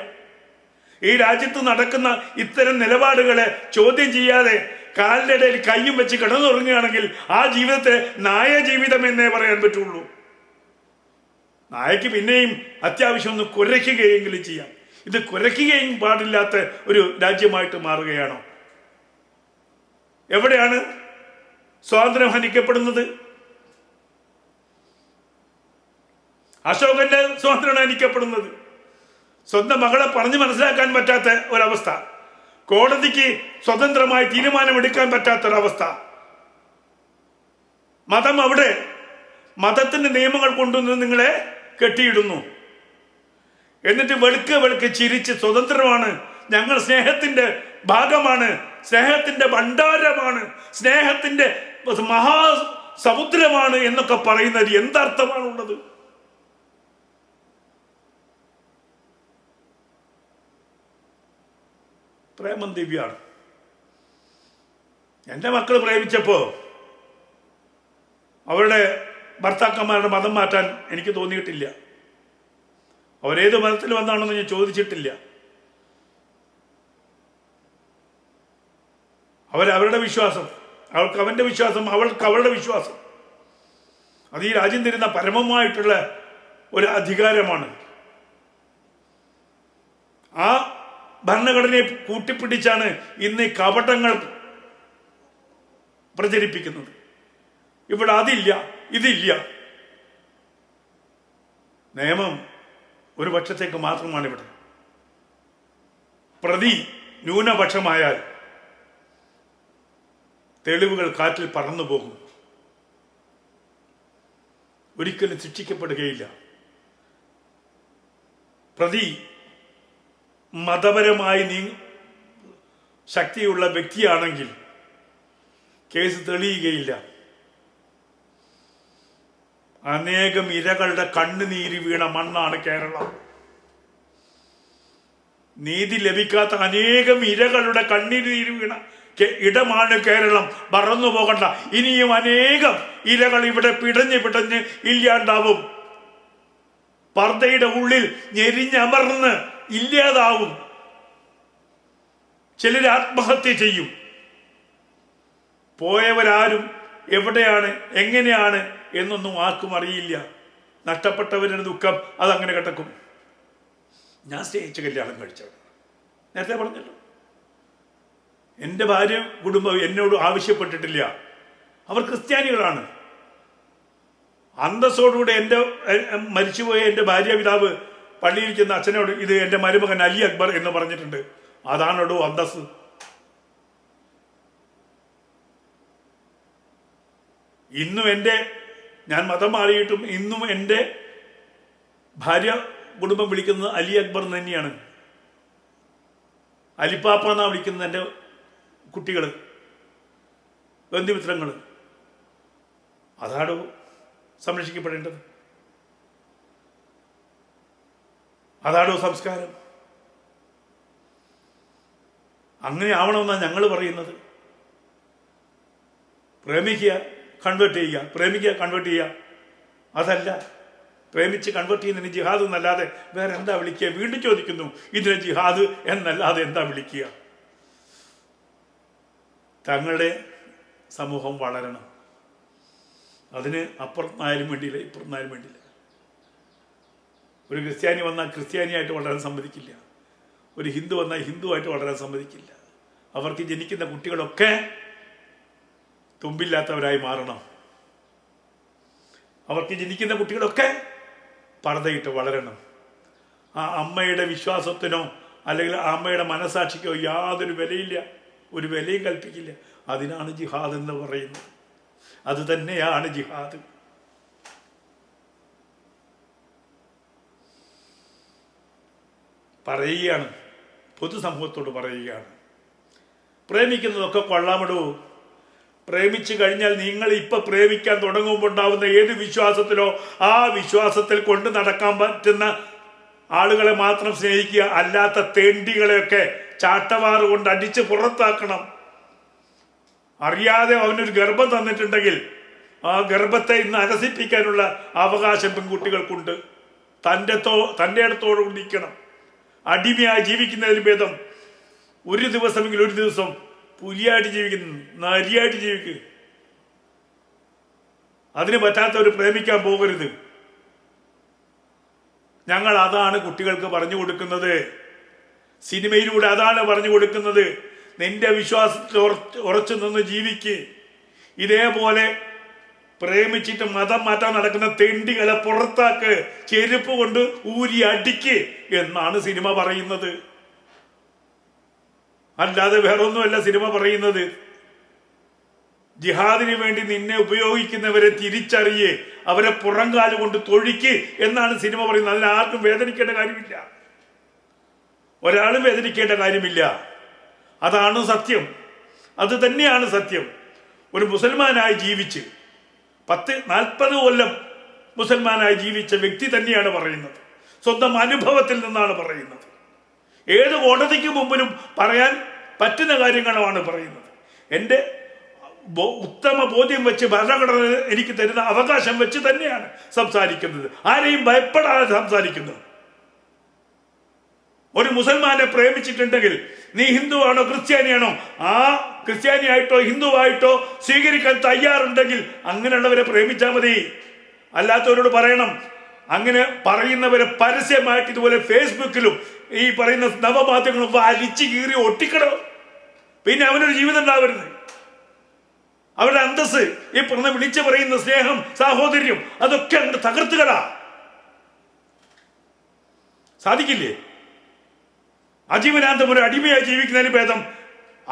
ഈ രാജ്യത്ത് നടക്കുന്ന ഇത്തരം നിലപാടുകളെ ചോദ്യം ചെയ്യാതെ കാലിൻ്റെ ഇടയിൽ കയ്യും വെച്ച് കിടന്നുറങ്ങുകയാണെങ്കിൽ ആ ജീവിതത്തെ നായ ജീവിതം എന്നേ പറയാൻ പറ്റുള്ളൂ. നായക്ക് പിന്നെയും അത്യാവശ്യം ഒന്ന് കുരയ്ക്കുകയെങ്കിലും ചെയ്യാം. ഇത് കുരയ്ക്കുകയും പാടില്ലാത്ത ഒരു രാജ്യമായിട്ട് മാറുകയാണോ? എവിടെയാണ് സ്വാതന്ത്ര്യം ഹനിക്കപ്പെടുന്നത്? അശോകന്റെ സ്വാതന്ത്ര്യം ഹനിക്കപ്പെടുന്നത്. സ്വന്തം മകളെ പറഞ്ഞു മനസ്സിലാക്കാൻ പറ്റാത്ത ഒരവസ്ഥ, കോടതിക്ക് സ്വതന്ത്രമായി തീരുമാനമെടുക്കാൻ പറ്റാത്തൊരവസ്ഥ. മതം അവിടെ മതത്തിന്റെ നിയമങ്ങൾ കൊണ്ടുവന്ന് നിങ്ങളെ കെട്ടിയിടുന്നു. എന്നിട്ട് വെളുക്കെ ചിരിച്ച് സ്വതന്ത്രമാണ്, ഞങ്ങൾ സ്നേഹത്തിന്റെ ഭാഗമാണ്, സ്നേഹത്തിന്റെ ഭണ്ഡാരമാണ്, സ്നേഹത്തിന്റെ മഹാസമുദ്രമാണ് എന്നൊക്കെ പറയുന്നത് എന്തർത്ഥമാണുള്ളത്? പ്രേമം ദിവ്യാണ്. എൻ്റെ മക്കൾ പ്രേമിച്ചപ്പോൾ അവരുടെ ഭർത്താക്കന്മാരുടെ മതം മാറ്റാൻ എനിക്ക് തോന്നിയിട്ടില്ല. അവരേത് മതത്തിൽ വന്നാണെന്ന് ഞാൻ ചോദിച്ചിട്ടില്ല. അവരവരുടെ വിശ്വാസം, അവൾക്ക് അവൻ്റെ വിശ്വാസം, അവൾക്ക് അവളുടെ വിശ്വാസം. അത് ഈ രാജ്യം തരുന്ന പരമമായിട്ടുള്ള ഒരു അധികാരമാണ്. ആ ഭരണഘടനയെ കൂട്ടിപ്പിടിച്ചാണ് ഇന്ന് കപടങ്ങൾ പ്രചരിപ്പിക്കുന്നത്. ഇവിടെ അതില്ല, ഇതില്ല. നിയമം ഒരു പക്ഷത്തേക്ക് മാത്രമാണ് ഇവിടെ. പ്രതി ന്യൂനപക്ഷമായാൽ തെളിവുകൾ കാറ്റിൽ പറന്നു പോകും, ഒരിക്കലും ശിക്ഷിക്കപ്പെടുകയില്ല. പ്രതി മതപരമായി ശക്തിയുള്ള വ്യക്തിയാണെങ്കിൽ കേസ് തെളിയുകയില്ല. അനേകം ഇരകളുടെ കണ്ണുനീര് വീണ മണ്ണാണ് കേരളം. നീതി ലഭിക്കാത്ത അനേകം ഇരകളുടെ കണ്ണുനീര് വീണ ഇടമാണ് കേരളം. മറന്നു പോകണ്ട, ഇനിയും അനേകം ഇരകൾ ഇവിടെ പിടഞ്ഞ് ഇല്ലാണ്ടാവും. പർദ്ദയുടെ ഉള്ളിൽ ഞെരിഞ്ഞമർന്ന് ഇല്ലാതാവും. ചിലർ ആത്മഹത്യ ചെയ്യും. പോയവരാരും എവിടെയാണ്, എങ്ങനെയാണ് എന്നൊന്നും ആർക്കും അറിയില്ല. നഷ്ടപ്പെട്ടവരുടെ ദുഃഖം അതങ്ങനെ കിടക്കും. ഞാൻ സ്നേഹിച്ച് കല്യാണം കഴിച്ചവർ, നേരത്തെ പറഞ്ഞല്ലോ. എൻ്റെ ഭാര്യ കുടുംബം എന്നോട് ആവശ്യപ്പെട്ടിട്ടില്ല. അവർ ക്രിസ്ത്യാനികളാണ്. അന്തസ്സോടുകൂടെ എൻ്റെ മരിച്ചുപോയ എൻ്റെ ഭാര്യ പിതാവ് പള്ളിയിൽ ചെന്ന അച്ഛനോട് ഇത് എൻ്റെ മരുമകൻ അലി അക്ബർ എന്ന് പറഞ്ഞിട്ടുണ്ട്. അതാണോടോ അന്തസ്? ഇന്നും ഞാൻ മതം മാറിയിട്ടും ഇന്നും എൻ്റെ ഭാര്യ കുടുംബം വിളിക്കുന്നത് അലി അക്ബർ തന്നെയാണ്. അലിപ്പാപ്പ എന്നാണ് വിളിക്കുന്നത് എൻ്റെ കുട്ടികൾ, ബന്ധുമിത്രങ്ങൾ. അതാണോ സംരക്ഷിക്കപ്പെടേണ്ടത്? അതാണോ സംസ്കാരം? അങ്ങനെ ആവണമെന്നാണ് ഞങ്ങൾ പറയുന്നത്. പ്രേമിക്കുക, കൺവേർട്ട് ചെയ്യുക, പ്രേമിക്കുക, കൺവേർട്ട് ചെയ്യുക. അതല്ല, പ്രേമിച്ച് കൺവേർട്ട് ചെയ്യുന്നതിന് ജിഹാദ് എന്നല്ലാതെ വേറെ എന്താ വിളിക്കുക? വീണ്ടും ചോദിക്കുന്നു, ഇതിനെ ജിഹാദ് എന്നല്ലാതെ എന്താ വിളിക്കുക? തങ്ങളുടെ സമൂഹം വളരണം. അതിന് അപ്പുറത്തുനിന്നായാലും വേണ്ടിയില്ല, ഇപ്പുറത്തുനിന്നായാലും വേണ്ടിയില്ല. ഒരു ക്രിസ്ത്യാനി വന്നാൽ ക്രിസ്ത്യാനിയായിട്ട് വളരാൻ സമ്മതിക്കില്ല. ഒരു ഹിന്ദു വന്നാൽ ഹിന്ദുവായിട്ട് വളരാൻ സമ്മതിക്കില്ല. അവർക്ക് ജനിക്കുന്ന കുട്ടികളൊക്കെ തുമ്പില്ലാത്തവരായി മാറണം. അവർക്ക് ജനിക്കുന്ന കുട്ടികളൊക്കെ പർദ്ദയിട്ട് വളരണം. ആ അമ്മയുടെ വിശ്വാസത്തിനോ അല്ലെങ്കിൽ ആ അമ്മയുടെ മനസാക്ഷിക്കോ യാതൊരു വിലയില്ല, ഒരു വിലയും കൽപ്പിക്കില്ല. അതിനാണ് ജിഹാദ് എന്ന് പറയുന്നത്. അത് തന്നെയാണ് ജിഹാദ്. പറയുകയാണ്, പൊതുസമൂഹത്തോട് പറയുകയാണ്, പ്രേമിക്കുന്നതൊക്കെ കൊള്ളാമിടൂ. പ്രേമിച്ചു കഴിഞ്ഞാൽ നിങ്ങൾ ഇപ്പം പ്രേമിക്കാൻ തുടങ്ങുമ്പോൾ ഉണ്ടാവുന്ന ഏത് വിശ്വാസത്തിലോ ആ വിശ്വാസത്തിൽ കൊണ്ട് നടക്കാൻ പറ്റുന്ന ആളുകളെ മാത്രം സ്നേഹിക്കുക. അല്ലാത്ത തേണ്ടികളെയൊക്കെ ചാട്ടവാറ് കൊണ്ട് അടിച്ച് പുറത്താക്കണം. അറിയാതെ അവനൊരു ഗർഭം തന്നിട്ടുണ്ടെങ്കിൽ ആ ഗർഭത്തെ ഇന്ന് അരസിപ്പിക്കാനുള്ള അവകാശം പെൺകുട്ടികൾക്കുണ്ട്. തൻ്റെ അടുത്തോട് നിൽക്കണം. അടിമയായി ജീവിക്കുന്നതിന് ഭേദം ഒരു ദിവസമെങ്കിൽ ഒരു ദിവസം പുലിയായിട്ട് ജീവിക്കുന്നു, നരിയായിട്ട് ജീവിക്കുക. അതിന് പറ്റാത്തവർ പ്രേമിക്കാൻ പോകരുത്. ഞങ്ങൾ അതാണ് കുട്ടികൾക്ക് പറഞ്ഞു കൊടുക്കുന്നത്. സിനിമയിലൂടെ അതാണ് പറഞ്ഞു കൊടുക്കുന്നത്. നിന്റെ വിശ്വാസത്തിൽ ഉറച്ചു നിന്ന് ജീവിക്ക്. ഇതേപോലെ പ്രേമിച്ചിട്ട് മതം മാറ്റാൻ നടക്കുന്ന തെണ്ടികളെ പുറത്താക്ക്, ചെരുപ്പ് കൊണ്ട് ഊരി അടിക്ക് എന്നാണ് സിനിമ പറയുന്നത്. അല്ലാതെ വേറൊന്നുമല്ല സിനിമ പറയുന്നത്. ജിഹാദിന് വേണ്ടി നിന്നെ ഉപയോഗിക്കുന്നവരെ തിരിച്ചറിയേ, അവരെ പുറംകാല് കൊണ്ട് തൊഴിക്ക് എന്നാണ് സിനിമ പറയുന്നത്. അതിനാർക്കും വേദനിക്കേണ്ട കാര്യമില്ല, ഒരാളും വേദനിക്കേണ്ട കാര്യമില്ല. അതാണ് സത്യം, അത് തന്നെയാണ് സത്യം. ഒരു മുസൽമാനായി ജീവിച്ച് 40 കൊല്ലം മുസൽമാനായി ജീവിച്ച വ്യക്തി തന്നെയാണ് പറയുന്നത്. സ്വന്തം അനുഭവത്തിൽ നിന്നാണ് പറയുന്നത്. ഏത് കോടതിക്ക് മുമ്പിലും പറയാൻ പറ്റുന്ന കാര്യങ്ങളാണ് പറയുന്നത്. എൻ്റെ ഉത്തമ ബോധ്യം വെച്ച് ഭരണഘടന എനിക്ക് തരുന്ന അവകാശം വെച്ച് തന്നെയാണ് സംസാരിക്കുന്നത്. ആരെയും ഭയപ്പെടാതെ സംസാരിക്കുന്നത്. ഒരു മുസൽമാനെ പ്രേമിച്ചിട്ടുണ്ടെങ്കിൽ നീ ഹിന്ദുവാണോ ക്രിസ്ത്യാനിയാണോ, ആ ക്രിസ്ത്യാനിയായിട്ടോ ഹിന്ദുവായിട്ടോ സ്വീകരിക്കാൻ തയ്യാറുണ്ടെങ്കിൽ അങ്ങനെയുള്ളവരെ പ്രേമിച്ചാൽ മതി. അല്ലാത്തവരോട് പറയണം. അങ്ങനെ പറയുന്നവരെ പരസ്യമായിട്ട് ഇതുപോലെ ഫേസ്ബുക്കിലും ഈ പറയുന്ന നവമാധ്യമങ്ങളും വലിച്ചു കീറി ഒട്ടിക്കണം. പിന്നെ അവനൊരു ജീവിതം ഉണ്ടാവരുത്. അവരുടെ അന്തസ്, ഈ വിളിച്ചു പറയുന്ന സ്നേഹം, സാഹോദര്യം, അതൊക്കെ അങ്ങോട്ട് തകർത്തുകളാ. സാധിക്കില്ലേ? അജീവനാന്തം ഒരു അടിമയായി ജീവിക്കുന്നതിന് ഭേദം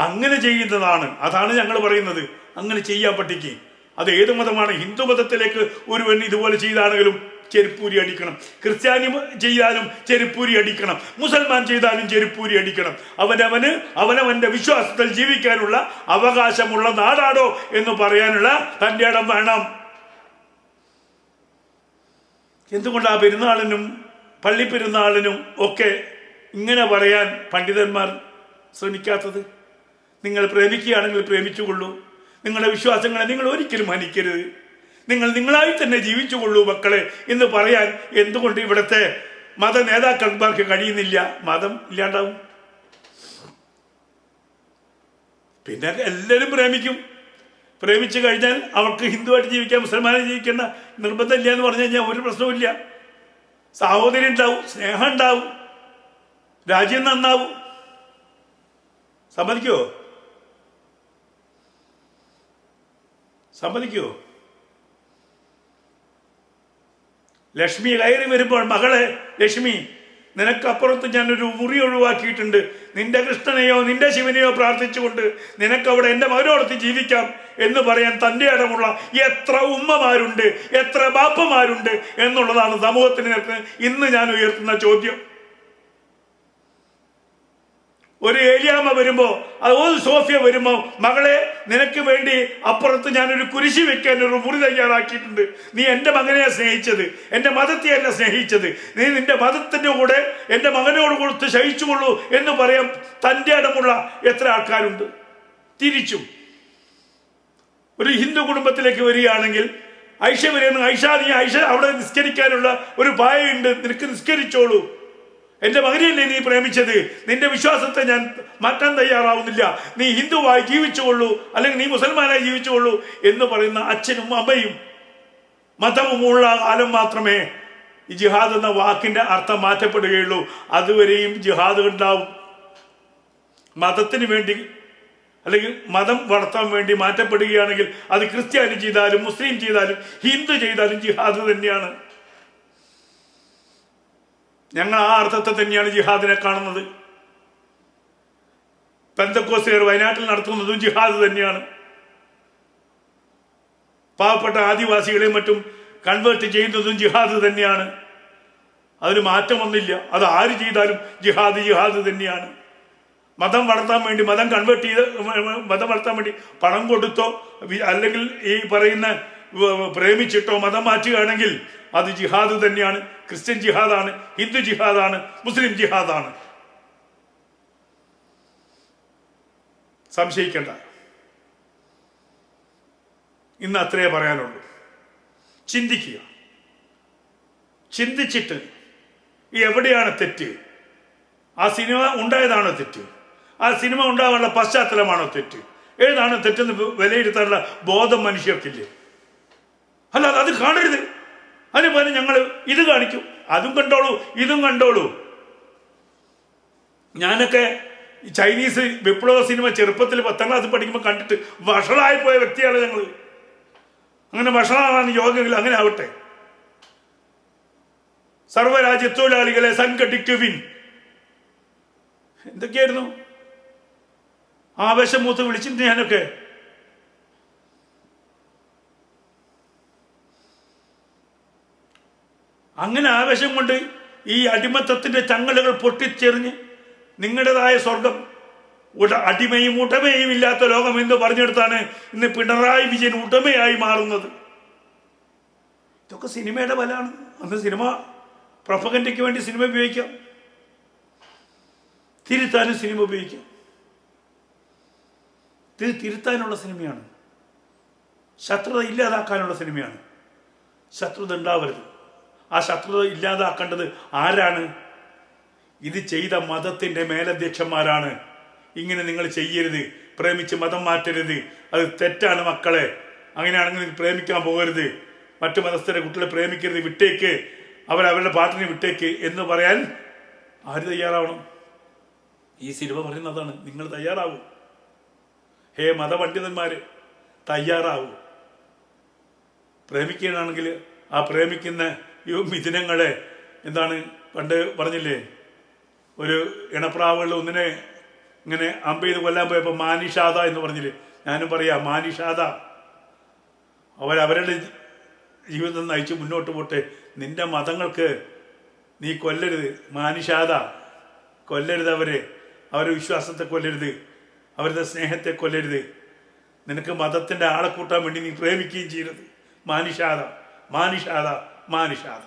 അങ്ങനെ ചെയ്യുന്നതാണ്. അതാണ് ഞങ്ങൾ പറയുന്നത്. അങ്ങനെ ചെയ്യാൻ പറ്റിക്ക്. അത് ഏത് മതമാണ്? ഹിന്ദു മതത്തിലേക്ക് ഒരുവൻ ഇതുപോലെ ചെയ്താണെങ്കിലും ചെരുപ്പൂരി അടിക്കണം. ക്രിസ്ത്യാനി ചെയ്താലും ചെരുപ്പൂരി അടിക്കണം. മുസൽമാൻ ചെയ്താലും ചെരുപ്പൂരി അടിക്കണം. അവനവന്റെ വിശ്വാസത്തിൽ ജീവിക്കാനുള്ള അവകാശമുള്ള നാടാണോ എന്ന് പറയാനുള്ള തൻ്റെ ഇടം വേണം. എന്തുകൊണ്ടാ പെരുന്നാളിനും പള്ളിപ്പെരുന്നാളിനും ഒക്കെ ഇങ്ങനെ പറയാൻ പണ്ഡിതന്മാർ ശ്രമിക്കാത്തത്? നിങ്ങൾ പ്രേമിക്കുകയാണെങ്കിൽ പ്രേമിച്ചുകൊള്ളൂ. നിങ്ങളുടെ വിശ്വാസങ്ങളെ നിങ്ങൾ ഒരിക്കലും ഹനിക്കരുത്. നിങ്ങൾ നിങ്ങളായി തന്നെ ജീവിച്ചുകൊള്ളൂ മക്കളെ എന്ന് പറയാൻ എന്തുകൊണ്ട് ഇവിടുത്തെ മത നേതാക്കന്മാർക്ക് കഴിയുന്നില്ല? മതം ഇല്ലാണ്ടാവും. പിന്നെ എല്ലാവരും പ്രേമിക്കും. പ്രേമിച്ചു കഴിഞ്ഞാൽ അവർക്ക് ഹിന്ദുവായിട്ട് ജീവിക്കാം, മുസൽമാനായി ജീവിക്കേണ്ട നിർബന്ധമില്ല എന്ന് പറഞ്ഞു കഴിഞ്ഞാൽ ഒരു പ്രശ്നവുമില്ല. സഹോദരി ഉണ്ടാവും, സ്നേഹം ഉണ്ടാവും, രാജ്യം നന്നാവും. സമ്മതിക്കോ? സമ്മതിക്കോ? ലക്ഷ്മി കയറി വരുമ്പോൾ, മകളെ ലക്ഷ്മി, നിനക്കപ്പുറത്ത് ഞാനൊരു മുറി ഒഴിവാക്കിയിട്ടുണ്ട്. നിന്റെ കൃഷ്ണനെയോ നിന്റെ ശിവനെയോ പ്രാർത്ഥിച്ചുകൊണ്ട് നിനക്കവിടെ എൻ്റെ മകനോടൊത്ത് ജീവിക്കാം എന്ന് പറയാൻ തൻ്റെ ഇടമുള്ള എത്ര ഉമ്മമാരുണ്ട്, എത്ര ബാപ്പമാരുണ്ട് എന്നുള്ളതാണ് സമൂഹത്തിന് നേർക്ക് ഇന്ന് ഞാൻ ഉയർത്തുന്ന ചോദ്യം. ഒരു ഏലിയാമ്മ വരുമ്പോ, ഒരു സോഫിയ വരുമ്പോ, മകളെ നിനക്ക് വേണ്ടി അപ്പുറത്ത് ഞാനൊരു കുരിശി വെക്കാൻ ഒരു മുറി തയ്യാറാക്കിയിട്ടുണ്ട്. നീ എൻ്റെ മകനെ സ്നേഹിച്ചത്, എൻ്റെ മതത്തെയല്ല സ്നേഹിച്ചത്. നീ നിന്റെ മതത്തിൻ്റെ കൂടെ എൻ്റെ മകനോട് കൊടുത്ത് ശയിച്ചുകൊള്ളൂ എന്ന് പറയാൻ തൻ്റെ ഇടമുള്ള എത്ര ആൾക്കാരുണ്ട്? തിരിച്ചും ഒരു ഹിന്ദു കുടുംബത്തിലേക്ക് വരികയാണെങ്കിൽ ഐഷ വരുന്ന, ഐഷ അവിടെ നിസ്കരിക്കാനുള്ള ഒരു പായയുണ്ട്, നിനക്ക് നിസ്കരിച്ചോളൂ. എൻ്റെ മകനെയല്ലേ നീ പ്രേമിച്ചത്, നിന്റെ വിശ്വാസത്തെ ഞാൻ മാറ്റാൻ തയ്യാറാവുന്നില്ല, നീ ഹിന്ദുവായി ജീവിച്ചുകൊള്ളൂ, അല്ലെങ്കിൽ നീ മുസൽമാനായി ജീവിച്ചുകൊള്ളൂ എന്ന് പറയുന്ന അച്ഛനും അമ്മയും മതവുമുള്ള കാലം മാത്രമേ ഈ ജിഹാദ് എന്ന വാക്കിൻ്റെ അർത്ഥം മാറ്റപ്പെടുകയുള്ളൂ. അതുവരെയും ജിഹാദ് ഉണ്ടാവും. മതത്തിന് വേണ്ടി അല്ലെങ്കിൽ മതം വളർത്താൻ വേണ്ടി മാറ്റപ്പെടുകയാണെങ്കിൽ അത് ക്രിസ്ത്യാനി ചെയ്താലും മുസ്ലിം ചെയ്താലും ഹിന്ദു ചെയ്താലും ജിഹാദ് തന്നെയാണ്. ഞങ്ങൾ ആ അർത്ഥത്തെ തന്നെയാണ് ജിഹാദിനെ കാണുന്നത്. പെന്തക്കോസ്തുകാർ വയനാട്ടിൽ നടത്തുന്നതും ജിഹാദ് തന്നെയാണ്. പാവപ്പെട്ട ആദിവാസികളെയും മറ്റും കൺവേർട്ട് ചെയ്യുന്നതും ജിഹാദ് തന്നെയാണ്. അതിന് മാറ്റമൊന്നുമില്ല. അത് ആര് ചെയ്താലും ജിഹാദ് തന്നെയാണ്. മതം വളർത്താൻ വേണ്ടി മതം വളർത്താൻ വേണ്ടി പണം കൊടുത്തോ അല്ലെങ്കിൽ ഈ പറയുന്ന പ്രേമിച്ചിട്ടോ മതം മാറ്റുകയാണെങ്കിൽ അത് ജിഹാദ് തന്നെയാണ്. ക്രിസ്ത്യൻ ജിഹാദാണ്, ഹിന്ദു ജിഹാദാണ്, മുസ്ലിം ജിഹാദാണ്. സംശയിക്കേണ്ട. ഇന്ന് അത്രേ പറയാനുള്ളൂ. ചിന്തിക്കുക. ചിന്തിച്ചിട്ട് എവിടെയാണ് തെറ്റ്? ആ സിനിമ ഉണ്ടായതാണോ തെറ്റ്? ആ സിനിമ ഉണ്ടാകാനുള്ള പശ്ചാത്തലമാണോ തെറ്റ്? ഏതാണ് തെറ്റെന്ന് വിലയിരുത്താനുള്ള ബോധം മനുഷ്യർക്കില്ലേ? അല്ലാതെ അത് കാണരുത്. അതിന് പകരം ഞങ്ങൾ ഇത് കാണിക്കും, അതും കണ്ടോളൂ, ഇതും കണ്ടോളൂ. ഞാനൊക്കെ ചൈനീസ് വിപ്ലവ സിനിമ ചെറുപ്പത്തിൽ 10ാം ക്ലാസ് പഠിക്കുമ്പോൾ കണ്ടിട്ട് വഷളായി പോയ വ്യക്തിയാണ് ഞങ്ങൾ. അങ്ങനെ വഷളാണ് യോഗങ്ങൾ, അങ്ങനെ ആവട്ടെ. സർവ്വരാജ്യ തൊഴിലാളികളെ സംഘടിക്കുവിൻ, എന്തൊക്കെയായിരുന്നു ആവേശം മൂത്ത് വിളിച്ചിട്ട് ഞാനൊക്കെ. അങ്ങനെ ആവേശം കൊണ്ട് ഈ അടിമത്തത്തിന്റെ ചങ്ങലകൾ പൊട്ടിച്ചെറിഞ്ഞ് നിങ്ങളുടേതായ സ്വർഗം, അടിമയും ഉടമയും ഇല്ലാത്ത ലോകം എന്ന് പറഞ്ഞെടുത്താണ് ഇന്ന് പിണറായി വിജയൻ ഉടമയായി മാറുന്നത്. ഇതൊക്കെ സിനിമയുടെ ബലമാണ്. അന്ന് സിനിമ പ്രൊപ്പഗൻഡയ്ക്ക് വേണ്ടി സിനിമ ഉപയോഗിക്കാം, തിരുത്താനും സിനിമ ഉപയോഗിക്കാം. ഇത് തിരുത്താനുള്ള സിനിമയാണ്, ശത്രുത ഇല്ലാതാക്കാനുള്ള സിനിമയാണ്. ശത്രുത ഉണ്ടാവരുത്. ആ ശത്രുത ഇല്ലാതാക്കേണ്ടത് ആരാണ്? ഇത് ചെയ്ത മതത്തിൻ്റെ മേലധ്യക്ഷന്മാരാണ്. ഇങ്ങനെ നിങ്ങൾ ചെയ്യരുത്, പ്രേമിച്ച് മതം മാറ്റരുത്, അത് തെറ്റാണ് മക്കളെ, അങ്ങനെയാണെങ്കിൽ പ്രേമിക്കാൻ പോകരുത്, മറ്റു മതസ്ഥരെ കുട്ടികളെ പ്രേമിക്കരുത്, വിട്ടേക്ക്, അവരവരുടെ പാട്ടിനെ വിട്ടേക്ക് എന്ന് പറയാൻ ആര് തയ്യാറാവണം? ഈ സിനിമ പറയുന്നതാണ്. നിങ്ങൾ തയ്യാറാവൂ. ഹേ മതപണ്ഡിതന്മാര്, തയ്യാറാവൂ. പ്രേമിക്കുകയാണെങ്കിൽ ആ പ്രേമിക്കുന്ന മിഥുനങ്ങളെ എന്താണ് പണ്ട് പറഞ്ഞില്ലേ, ഒരു ഇണപ്രാവുകളിൽ ഒന്നിനെ ഇങ്ങനെ അമ്പ് ചെയ്ത് കൊല്ലാൻ പോയപ്പോൾ മാനിഷാദ എന്ന് പറഞ്ഞില്ലേ, ഞാനും പറയാം മാനിഷാദ. അവരവരുടെ ജീവിതം നയിച്ച് മുന്നോട്ട് പോട്ടെ. നിന്റെ മതങ്ങൾക്ക് നീ കൊല്ലരുത് മാനിഷാദ, കൊല്ലരുത് അവരുടെ വിശ്വാസത്തെ കൊല്ലരുത്, അവരുടെ സ്നേഹത്തെ കൊല്ലരുത്. നിനക്ക് മതത്തിൻ്റെ ആളെ കൂട്ടാൻ വേണ്ടി നീ പ്രേമിക്കുകയും ചെയ്യരുത്. മാനിഷാദ മാനിഷാദ മാനിഷാദ.